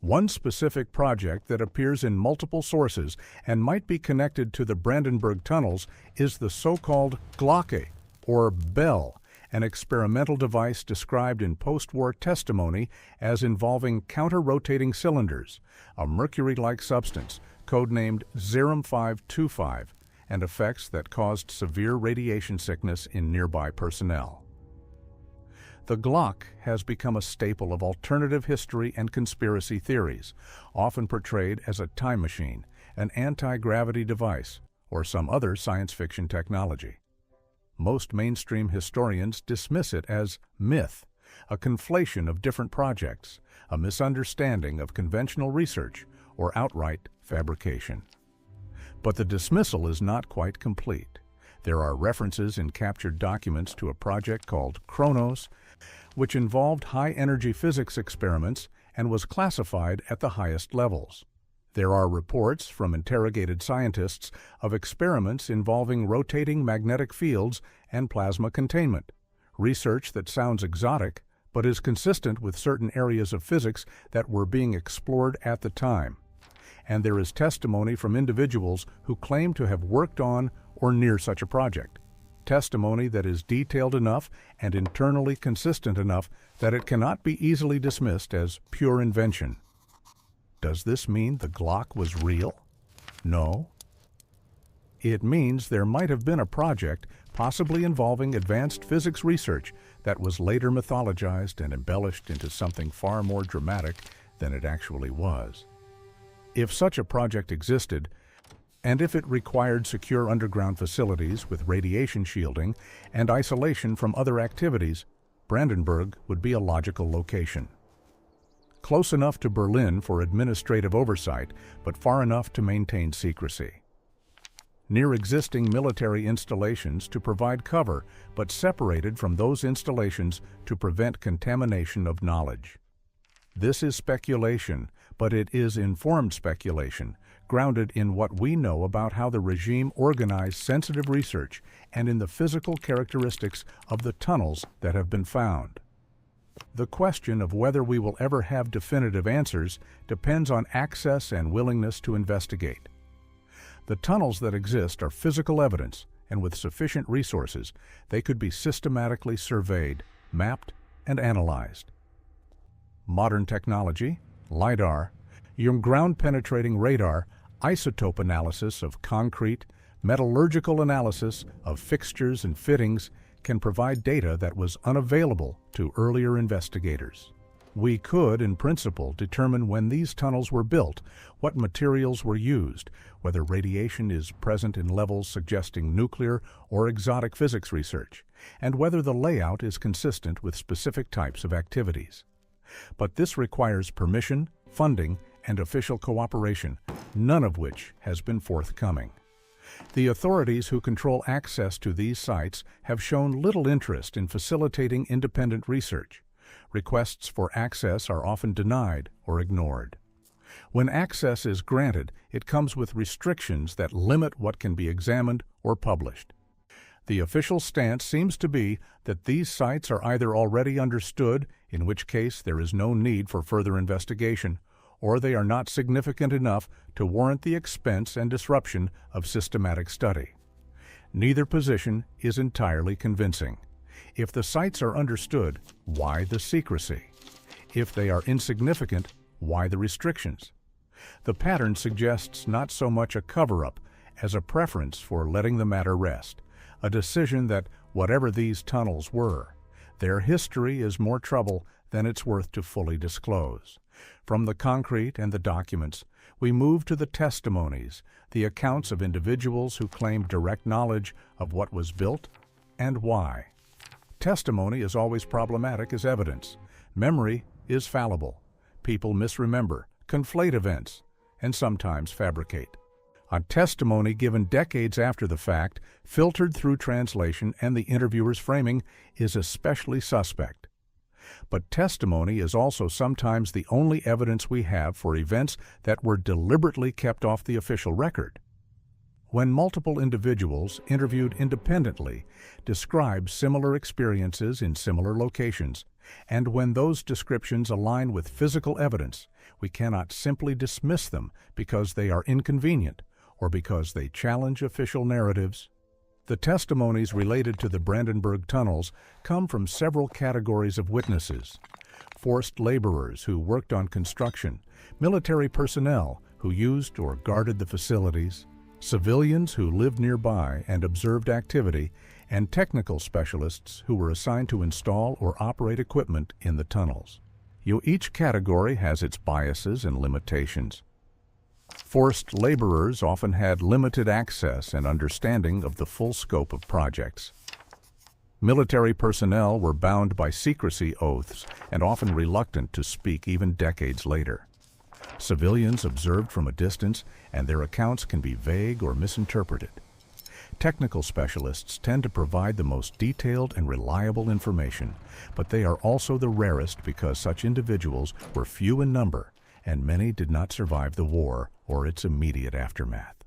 One specific project that appears in multiple sources and might be connected to the Brandenburg tunnels is the so-called Glocke, or bell, an experimental device described in post-war testimony as involving counter-rotating cylinders, a mercury-like substance, codenamed Zerum 525, and effects that caused severe radiation sickness in nearby personnel. The Glock has become a staple of alternative history and conspiracy theories, often portrayed as a time machine, an anti-gravity device, or some other science fiction technology. Most mainstream historians dismiss it as myth, a conflation of different projects, a misunderstanding of conventional research, or outright fabrication. But the dismissal is not quite complete. There are references in captured documents to a project called Kronos, which involved high-energy physics experiments and was classified at the highest levels. There are reports from interrogated scientists of experiments involving rotating magnetic fields and plasma containment, research that sounds exotic but is consistent with certain areas of physics that were being explored at the time. And there is testimony from individuals who claim to have worked on or near such a project, testimony that is detailed enough and internally consistent enough that it cannot be easily dismissed as pure invention. Does this mean the Glock was real? No. It means there might have been a project possibly involving advanced physics research that was later mythologized and embellished into something far more dramatic than it actually was. If such a project existed, and if it required secure underground facilities with radiation shielding and isolation from other activities, Brandenburg would be a logical location. Close enough to Berlin for administrative oversight, but far enough to maintain secrecy. Near existing military installations to provide cover, but separated from those installations to prevent contamination of knowledge. This is speculation, but it is informed speculation, grounded in what we know about how the regime organized sensitive research and in the physical characteristics of the tunnels that have been found. The question of whether we will ever have definitive answers depends on access and willingness to investigate. The tunnels that exist are physical evidence, and with sufficient resources, they could be systematically surveyed, mapped, and analyzed. Modern technology, LIDAR, ground-penetrating radar, isotope analysis of concrete, metallurgical analysis of fixtures and fittings can provide data that was unavailable to earlier investigators. We could, in principle, determine when these tunnels were built, what materials were used, whether radiation is present in levels suggesting nuclear or exotic physics research, and whether the layout is consistent with specific types of activities. But this requires permission, funding, and official cooperation, none of which has been forthcoming. The authorities who control access to these sites have shown little interest in facilitating independent research. Requests for access are often denied or ignored. When access is granted, it comes with restrictions that limit what can be examined or published. The official stance seems to be that these sites are either already understood, in which case there is no need for further investigation, or they are not significant enough to warrant the expense and disruption of systematic study. Neither position is entirely convincing. If the sites are understood, why the secrecy? If they are insignificant, why the restrictions? The pattern suggests not so much a cover-up as a preference for letting the matter rest, a decision that whatever these tunnels were, their history is more trouble than it's worth to fully disclose. From the concrete and the documents, we move to the testimonies, the accounts of individuals who claim direct knowledge of what was built and why. Testimony is always problematic as evidence. Memory is fallible. People misremember, conflate events, and sometimes fabricate. A testimony given decades after the fact, filtered through translation and the interviewer's framing, is especially suspect. But testimony is also sometimes the only evidence we have for events that were deliberately kept off the official record. When multiple individuals, interviewed independently, describe similar experiences in similar locations, and when those descriptions align with physical evidence, we cannot simply dismiss them because they are inconvenient or because they challenge official narratives. The testimonies related to the Brandenburg tunnels come from several categories of witnesses: forced laborers who worked on construction, military personnel who used or guarded the facilities, civilians who lived nearby and observed activity, and technical specialists who were assigned to install or operate equipment in the tunnels. Each category has its biases and limitations. Forced laborers often had limited access and understanding of the full scope of projects. Military personnel were bound by secrecy oaths and often reluctant to speak even decades later. Civilians observed from a distance, and their accounts can be vague or misinterpreted. Technical specialists tend to provide the most detailed and reliable information, but they are also the rarest because such individuals were few in number, and many did not survive the war or its immediate aftermath.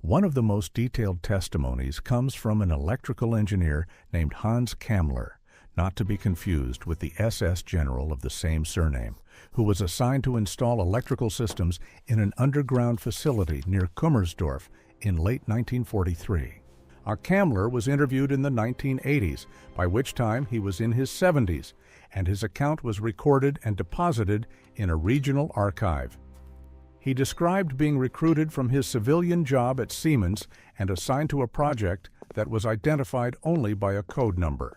One of the most detailed testimonies comes from an electrical engineer named Hans Kammler, not to be confused with the SS general of the same surname, who was assigned to install electrical systems in an underground facility near Kummersdorf in late 1943. Kammler was interviewed in the 1980s, by which time he was in his 70s, and his account was recorded and deposited in a regional archive. He described being recruited from his civilian job at Siemens and assigned to a project that was identified only by a code number.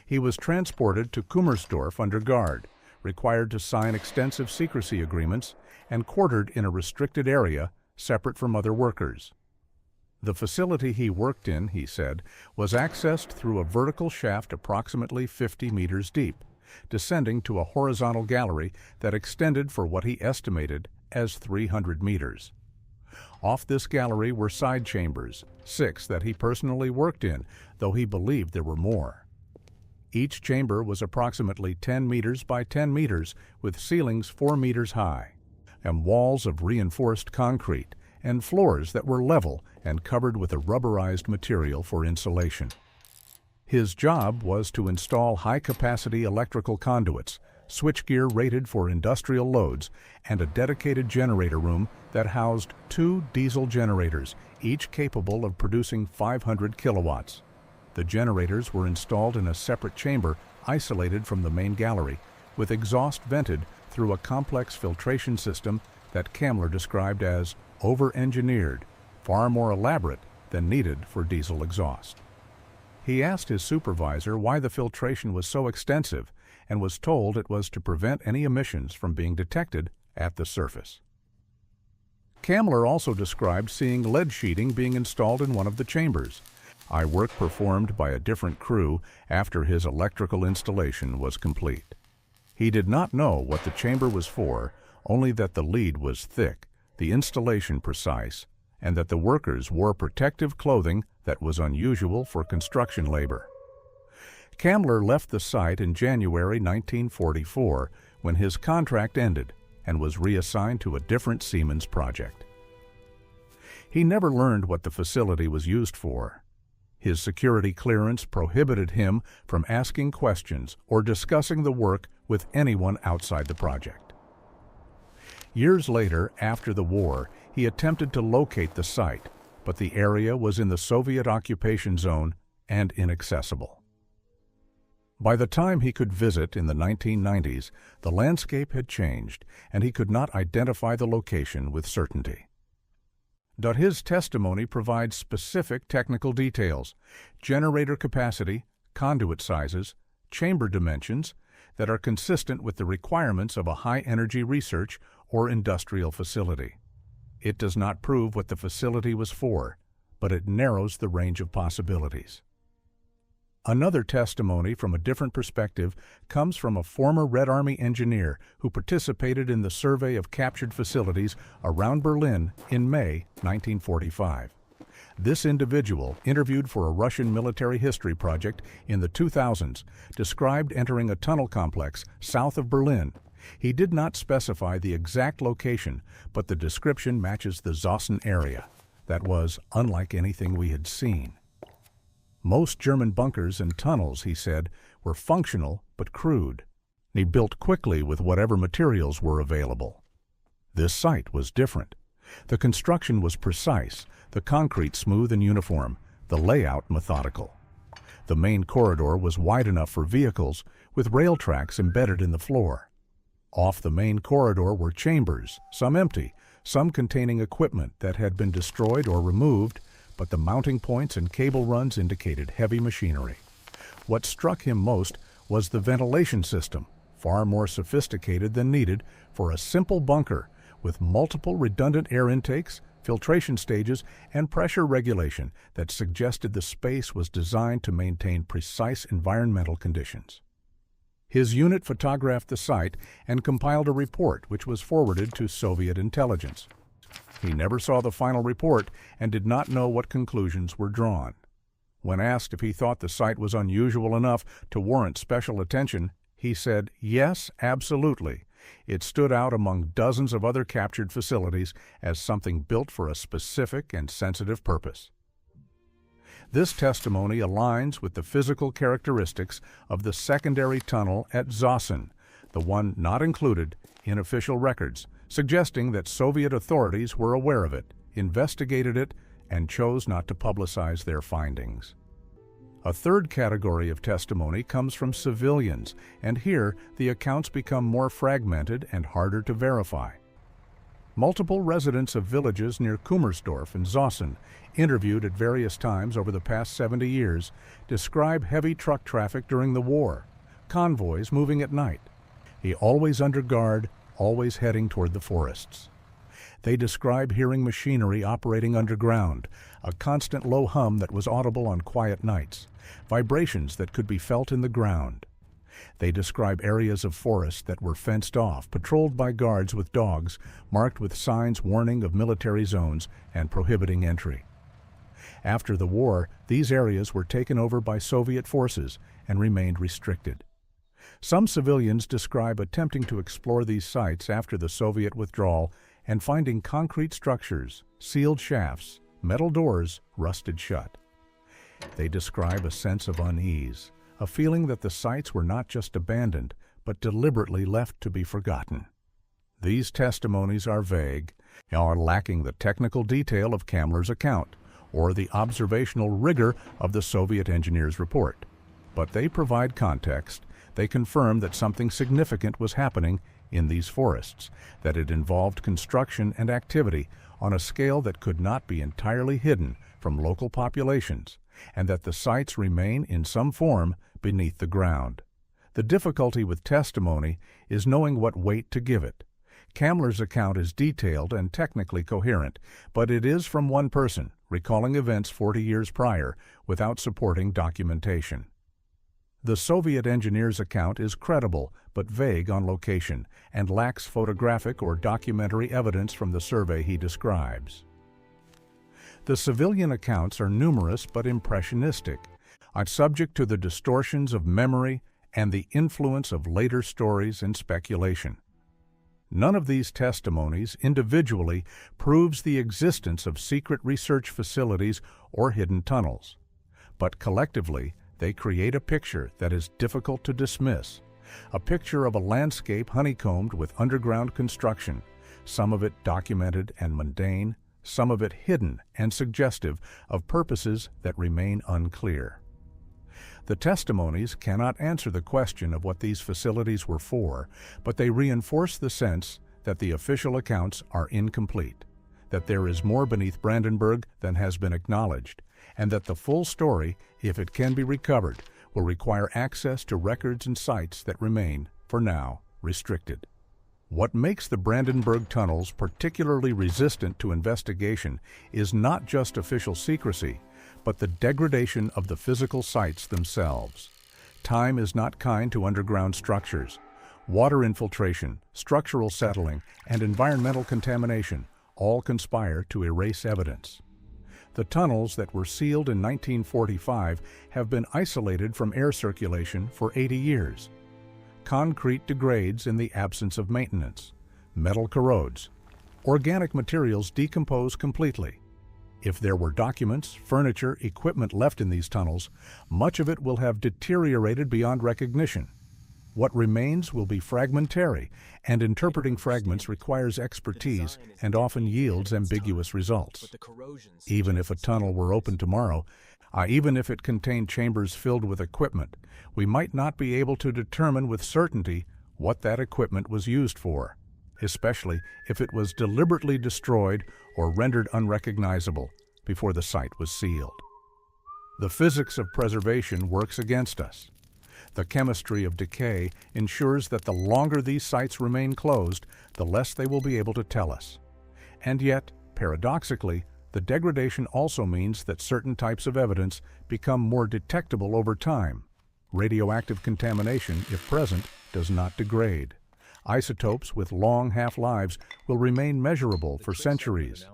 He was transported to Kummersdorf under guard, required to sign extensive secrecy agreements, and quartered in a restricted area separate from other workers. The facility he worked in, he said, was accessed through a vertical shaft approximately 50 meters deep, descending to a horizontal gallery that extended for what he estimated as 300 meters. Off this gallery were side chambers, 6 that he personally worked in, though he believed there were more. Each chamber was approximately 10 meters by 10 meters, with ceilings 4 meters high, and walls of reinforced concrete, and floors that were level and covered with a rubberized material for insulation. His job was to install high-capacity electrical conduits, switchgear rated for industrial loads, and a dedicated generator room that housed 2 diesel generators, each capable of producing 500 kilowatts. The generators were installed in a separate chamber isolated from the main gallery, with exhaust vented through a complex filtration system that Kammler described as over-engineered, far more elaborate than needed for diesel exhaust. He asked his supervisor why the filtration was so extensive and was told it was to prevent any emissions from being detected at the surface. Kammler also described seeing lead sheeting being installed in one of the chambers, work performed by a different crew after his electrical installation was complete. He did not know what the chamber was for, only that the lead was thick, the installation precise, and that the workers wore protective clothing that was unusual for construction labor. Kammler left the site in January 1944 when his contract ended and was reassigned to a different Siemens project. He never learned what the facility was used for. His security clearance prohibited him from asking questions or discussing the work with anyone outside the project. Years later, after the war, he attempted to locate the site, but the area was in the Soviet occupation zone and inaccessible. By the time he could visit in the 1990s, the landscape had changed, and he could not identify the location with certainty. His testimony provides specific technical details, generator capacity, conduit sizes, chamber dimensions that are consistent with the requirements of a high-energy research or industrial facility. It does not prove what the facility was for, but it narrows the range of possibilities. Another testimony from a different perspective comes from a former Red Army engineer who participated in the survey of captured facilities around Berlin in May 1945. This individual, interviewed for a Russian military history project in the 2000s, described entering a tunnel complex south of Berlin. He did not specify the exact location, but the description matches the Zossen area. That was unlike anything we had seen. Most German bunkers and tunnels, he said, were functional but crude. He built quickly with whatever materials were available. This site was different. The construction was precise, the concrete smooth and uniform, the layout methodical. The main corridor was wide enough for vehicles, with rail tracks embedded in the floor. Off the main corridor were chambers, some empty, some containing equipment that had been destroyed or removed, but the mounting points and cable runs indicated heavy machinery. What struck him most was the ventilation system, far more sophisticated than needed for a simple bunker, with multiple redundant air intakes, filtration stages, and pressure regulation that suggested the space was designed to maintain precise environmental conditions. His unit photographed the site and compiled a report which was forwarded to Soviet intelligence. He never saw the final report and did not know what conclusions were drawn. When asked if he thought the site was unusual enough to warrant special attention, he said, "Yes, absolutely. It stood out among dozens of other captured facilities as something built for a specific and sensitive purpose." This testimony aligns with the physical characteristics of the secondary tunnel at Zossen, the one not included in official records, suggesting that Soviet authorities were aware of it, investigated it, and chose not to publicize their findings. A third category of testimony comes from civilians, and here the accounts become more fragmented and harder to verify. Multiple residents of villages near Kummersdorf and Zossen, interviewed at various times over the past 70 years, describe heavy truck traffic during the war, convoys moving at night. He always under guard, always heading toward the forests. They describe hearing machinery operating underground, a constant low hum that was audible on quiet nights, vibrations that could be felt in the ground. They describe areas of forest that were fenced off, patrolled by guards with dogs, marked with signs warning of military zones and prohibiting entry. After the war, these areas were taken over by Soviet forces and remained restricted. Some civilians describe attempting to explore these sites after the Soviet withdrawal and finding concrete structures, sealed shafts, metal doors rusted shut. They describe a sense of unease, a feeling that the sites were not just abandoned, but deliberately left to be forgotten. These testimonies are vague, are lacking the technical detail of Kammler's account, or the observational rigor of the Soviet engineer's report. But they provide context. They confirm that something significant was happening in these forests, that it involved construction and activity on a scale that could not be entirely hidden from local populations, and that the sites remain in some form beneath the ground. The difficulty with testimony is knowing what weight to give it. Kammler's account is detailed and technically coherent, but it is from one person, recalling events 40 years prior, without supporting documentation. The Soviet engineer's account is credible but vague on location and lacks photographic or documentary evidence from the survey he describes. The civilian accounts are numerous but impressionistic, are subject to the distortions of memory and the influence of later stories and speculation. None of these testimonies individually proves the existence of secret research facilities or hidden tunnels, but collectively they create a picture that is difficult to dismiss, a picture of a landscape honeycombed with underground construction, some of it documented and mundane, some of it hidden and suggestive of purposes that remain unclear. The testimonies cannot answer the question of what these facilities were for, but they reinforce the sense that the official accounts are incomplete, that there is more beneath Brandenburg than has been acknowledged, and that the full story, if it can be recovered, will require access to records and sites that remain, for now, restricted. What makes the Brandenburg tunnels particularly resistant to investigation is not just official secrecy, but the degradation of the physical sites themselves. Time is not kind to underground structures. Water infiltration, structural settling, and environmental contamination all conspire to erase evidence. The tunnels that were sealed in 1945 have been isolated from air circulation for 80 years. Concrete degrades in the absence of maintenance. Metal corrodes. Organic materials decompose completely. If there were documents, furniture, equipment left in these tunnels, much of it will have deteriorated beyond recognition. What remains will be fragmentary, and interpreting fragments requires expertise and often yields ambiguous results. Even if a tunnel were open tomorrow, even if it contained chambers filled with equipment, we might not be able to determine with certainty what that equipment was used for, especially if it was deliberately destroyed or rendered unrecognizable before the site was sealed. The physics of preservation works against us. The chemistry of decay ensures that the longer these sites remain closed, the less they will be able to tell us. And yet, paradoxically, the degradation also means that certain types of evidence become more detectable over time. Radioactive contamination, if present, does not degrade. Isotopes with long half-lives will remain measurable for centuries.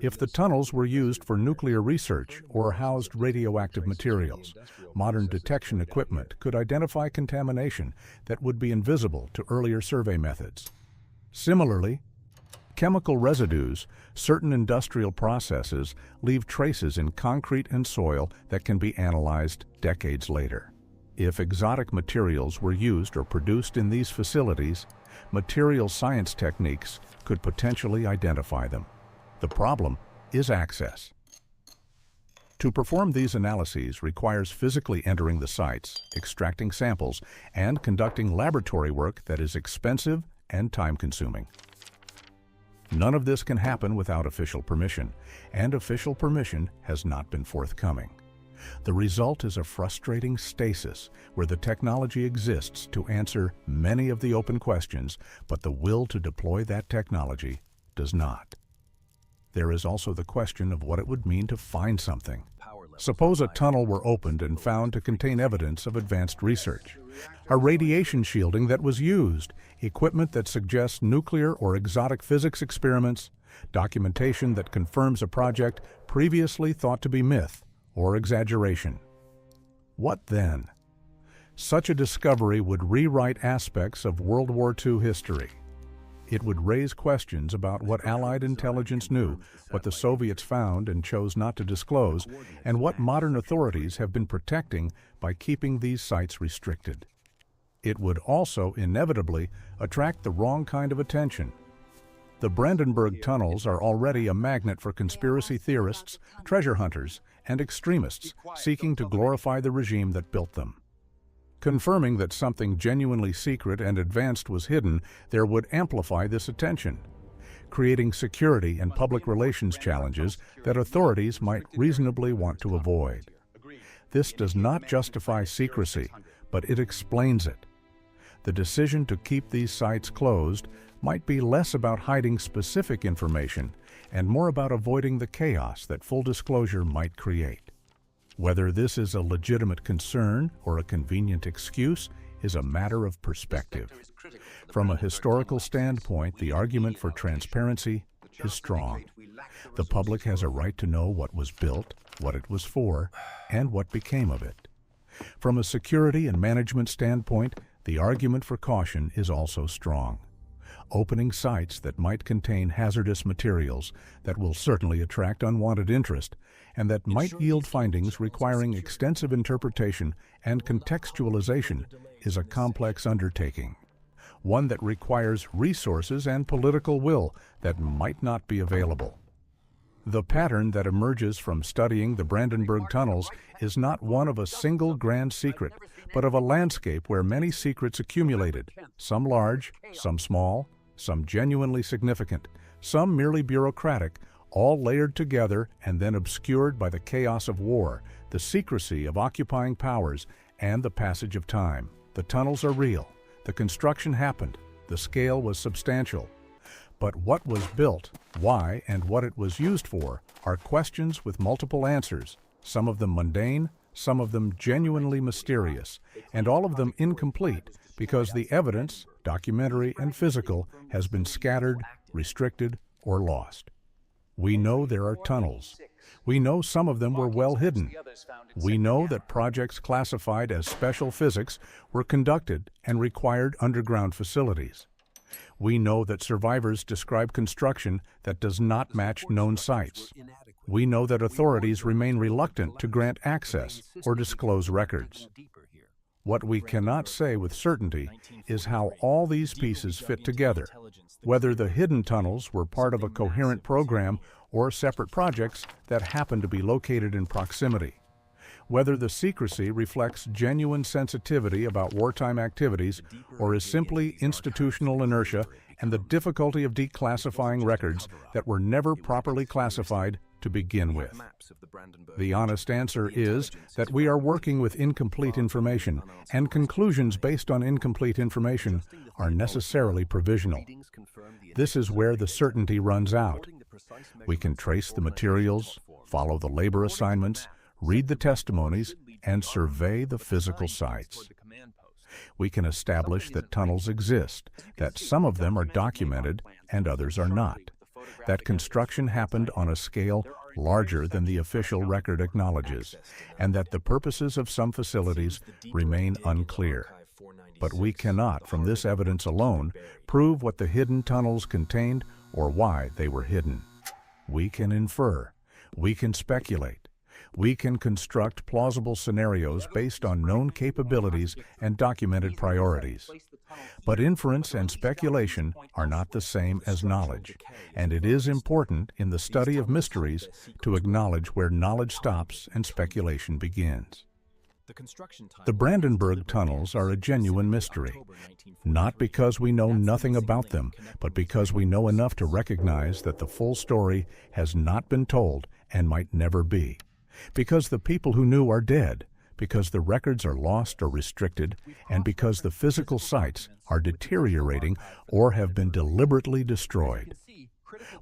If the tunnels were used for nuclear research or housed radioactive materials, modern detection equipment could identify contamination that would be invisible to earlier survey methods. Similarly, chemical residues, certain industrial processes, leave traces in concrete and soil that can be analyzed decades later. If exotic materials were used or produced in these facilities, material science techniques could potentially identify them. The problem is access. To perform these analyses requires physically entering the sites, extracting samples, and conducting laboratory work that is expensive and time-consuming. None of this can happen without official permission, and official permission has not been forthcoming. The result is a frustrating stasis where the technology exists to answer many of the open questions, but the will to deploy that technology does not. There is also the question of what it would mean to find something. Suppose a tunnel were opened and found to contain evidence of advanced research, a radiation shielding that was used, equipment that suggests nuclear or exotic physics experiments, documentation that confirms a project previously thought to be myth or exaggeration. What then? Such a discovery would rewrite aspects of World War II history. It would raise questions about what Allied intelligence knew, what the Soviets found and chose not to disclose, and what modern authorities have been protecting by keeping these sites restricted. It would also inevitably attract the wrong kind of attention. The Brandenburg tunnels are already a magnet for conspiracy theorists, treasure hunters, and extremists seeking to glorify the regime that built them. Confirming that something genuinely secret and advanced was hidden there would amplify this attention, creating security and public relations challenges that authorities might reasonably want to avoid. This does not justify secrecy, but it explains it. The decision to keep these sites closed might be less about hiding specific information and more about avoiding the chaos that full disclosure might create. Whether this is a legitimate concern or a convenient excuse is a matter of perspective. From a historical standpoint, the argument for transparency is strong. The public has a right to know what was built, what it was for, and what became of it. From a security and management standpoint, the argument for caution is also strong. Opening sites that might contain hazardous materials that will certainly attract unwanted interest and that might yield findings requiring extensive interpretation and contextualization is a complex undertaking, one that requires resources and political will that might not be available. The pattern that emerges from studying the Brandenburg tunnels is not one of a single grand secret, but of a landscape where many secrets accumulated, some large, some small, some genuinely significant, some merely bureaucratic, all layered together and then obscured by the chaos of war, the secrecy of occupying powers, and the passage of time. The tunnels are real. The construction happened. The scale was substantial. But what was built, why, and what it was used for are questions with multiple answers, some of them mundane, some of them genuinely mysterious, and all of them incomplete because the evidence, documentary and physical, has been scattered, restricted, or lost. We know there are tunnels. We know some of them were well hidden. We know that projects classified as special physics were conducted and required underground facilities. We know that survivors describe construction that does not match known sites. We know that authorities remain reluctant to grant access or disclose records. What we cannot say with certainty is how all these pieces fit together, whether the hidden tunnels were part of a coherent program or separate projects that happen to be located in proximity, whether the secrecy reflects genuine sensitivity about wartime activities or is simply institutional inertia and the difficulty of declassifying records that were never properly classified to begin with. The honest answer is that we are working with incomplete information, and conclusions based on incomplete information are necessarily provisional. This is where the certainty runs out. We can trace the materials, follow the labor assignments, read the testimonies, and survey the physical sites. We can establish that tunnels exist, that some of them are documented and others are not, that construction happened on a scale larger than the official record acknowledges, and that the purposes of some facilities remain unclear. But we cannot, from this evidence alone, prove what the hidden tunnels contained or why they were hidden. We can infer, we can speculate, we can construct plausible scenarios based on known capabilities and documented priorities. But inference and speculation are not the same as knowledge, and it is important in the study of mysteries to acknowledge where knowledge stops and speculation begins. The Brandenburg tunnels are a genuine mystery, not because we know nothing about them, but because we know enough to recognize that the full story has not been told and might never be, because the people who knew are dead, because the records are lost or restricted, and because the physical sites are deteriorating or have been deliberately destroyed.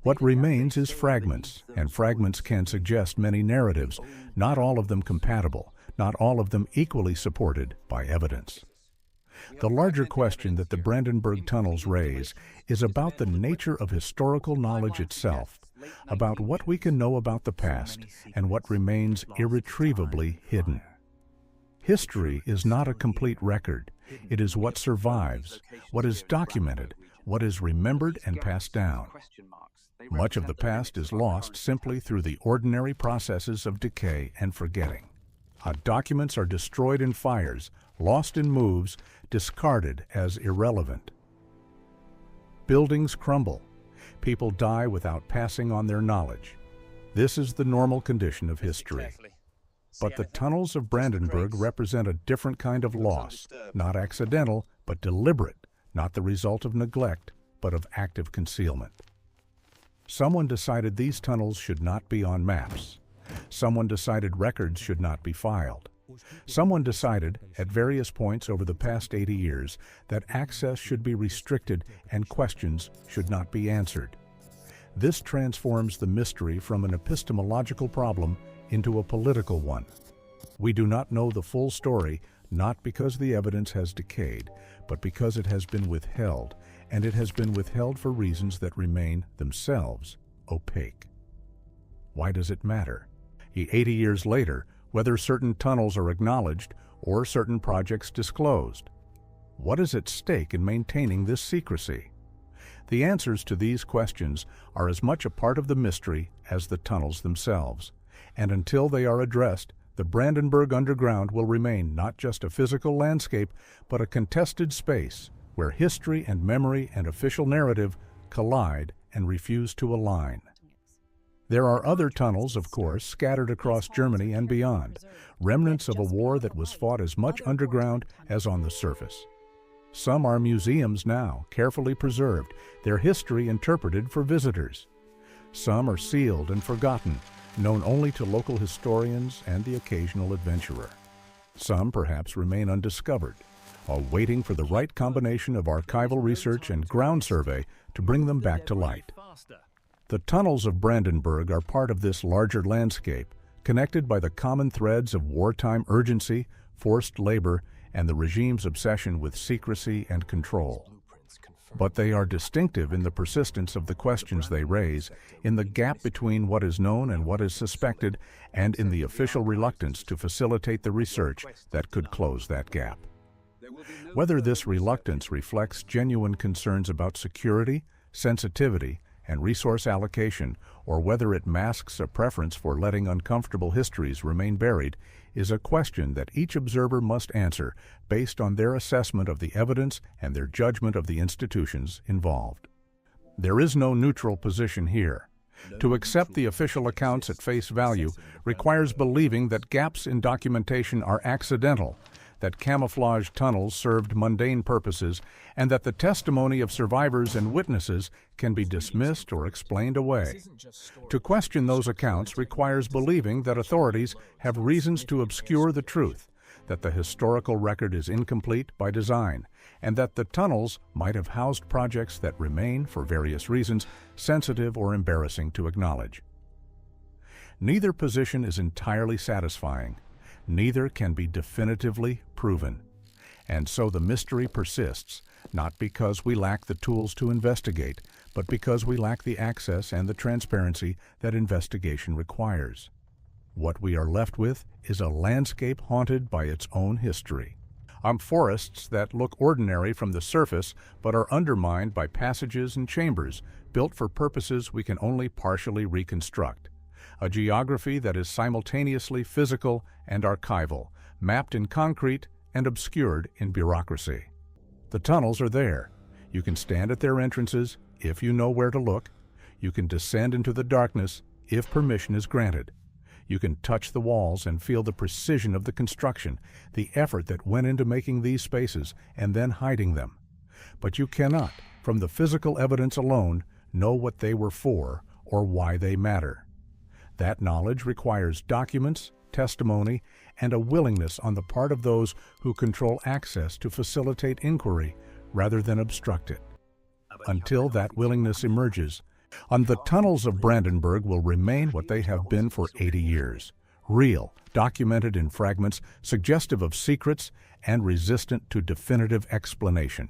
What remains is fragments, and fragments can suggest many narratives, not all of them compatible, not all of them equally supported by evidence. The larger question that the Brandenburg tunnels raise is about the nature of historical knowledge itself, about what we can know about the past and what remains irretrievably hidden. History is not a complete record. It is what survives, what is documented, what is remembered and passed down. Much of the past is lost simply through the ordinary processes of decay and forgetting. Documents are destroyed in fires, lost in moves, discarded as irrelevant. Buildings crumble. People die without passing on their knowledge. This is the normal condition of history. But the tunnels of Brandenburg represent a different kind of loss, not accidental, but deliberate, not the result of neglect, but of active concealment. Someone decided these tunnels should not be on maps. Someone decided records should not be filed. Someone decided, at various points over the past 80 years, that access should be restricted and questions should not be answered. This transforms the mystery from an epistemological problem into a political one. We do not know the full story, not because the evidence has decayed, but because it has been withheld, and it has been withheld for reasons that remain themselves opaque. Why does it matter? 80 years later, whether certain tunnels are acknowledged or certain projects disclosed. What is at stake in maintaining this secrecy? The answers to these questions are as much a part of the mystery as the tunnels themselves, and until they are addressed, the Brandenburg Underground will remain not just a physical landscape, but a contested space where history and memory and official narrative collide and refuse to align. There are other tunnels, of course, scattered across Germany and beyond, remnants of a war that was fought as much underground as on the surface. Some are museums now, carefully preserved, their history interpreted for visitors. Some are sealed and forgotten, known only to local historians and the occasional adventurer. Some perhaps remain undiscovered, while waiting for the right combination of archival research and ground survey to bring them back to light. The tunnels of Brandenburg are part of this larger landscape, connected by the common threads of wartime urgency, forced labor, and the regime's obsession with secrecy and control. But they are distinctive in the persistence of the questions they raise, in the gap between what is known and what is suspected, and in the official reluctance to facilitate the research that could close that gap. Whether this reluctance reflects genuine concerns about security, sensitivity, and resource allocation, or whether it masks a preference for letting uncomfortable histories remain buried, is a question that each observer must answer based on their assessment of the evidence and their judgment of the institutions involved. There is no neutral position here. To accept the official accounts at face value requires believing that gaps in documentation are accidental, that camouflaged tunnels served mundane purposes, and that the testimony of survivors and witnesses can be dismissed or explained away. To question those accounts requires believing that authorities have reasons to obscure the truth, that the historical record is incomplete by design, and that the tunnels might have housed projects that remain, for various reasons, sensitive or embarrassing to acknowledge. Neither position is entirely satisfying. Neither can be definitively proven. And so the mystery persists, not because we lack the tools to investigate, but because we lack the access and the transparency that investigation requires. What we are left with is a landscape haunted by its own history. Forests that look ordinary from the surface but are undermined by passages and chambers built for purposes we can only partially reconstruct. A geography that is simultaneously physical and archival, mapped in concrete and obscured in bureaucracy. The tunnels are there. You can stand at their entrances if you know where to look. You can descend into the darkness if permission is granted. You can touch the walls and feel the precision of the construction, the effort that went into making these spaces and then hiding them. But you cannot, from the physical evidence alone, know what they were for or why they matter. That knowledge requires documents, testimony, and a willingness on the part of those who control access to facilitate inquiry rather than obstruct it. Until that willingness emerges, the tunnels of Brandenburg will remain what they have been for 80 years, real, documented in fragments, suggestive of secrets, and resistant to definitive explanation.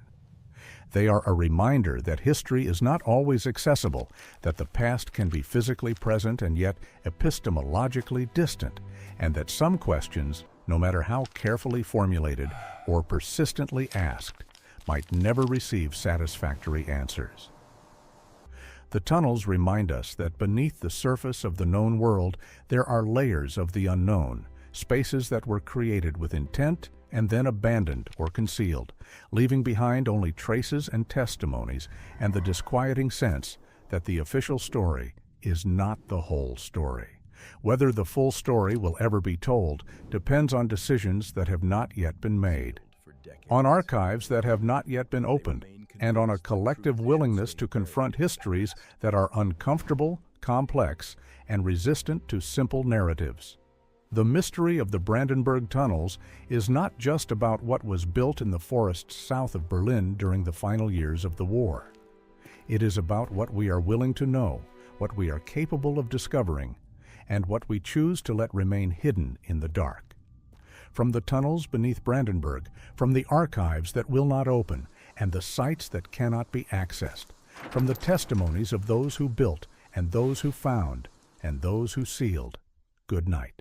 They are a reminder that history is not always accessible, that the past can be physically present and yet epistemologically distant, and that some questions, no matter how carefully formulated or persistently asked, might never receive satisfactory answers. The tunnels remind us that beneath the surface of the known world there are layers of the unknown, spaces that were created with intent and then abandoned or concealed, leaving behind only traces and testimonies and the disquieting sense that the official story is not the whole story. Whether the full story will ever be told depends on decisions that have not yet been made, on archives that have not yet been opened, and on a collective willingness to confront histories that are uncomfortable, complex, and resistant to simple narratives. The mystery of the Brandenburg tunnels is not just about what was built in the forests south of Berlin during the final years of the war. It is about what we are willing to know, what we are capable of discovering, and what we choose to let remain hidden in the dark. From the tunnels beneath Brandenburg, from the archives that will not open, and the sites that cannot be accessed, from the testimonies of those who built, and those who found, and those who sealed, good night.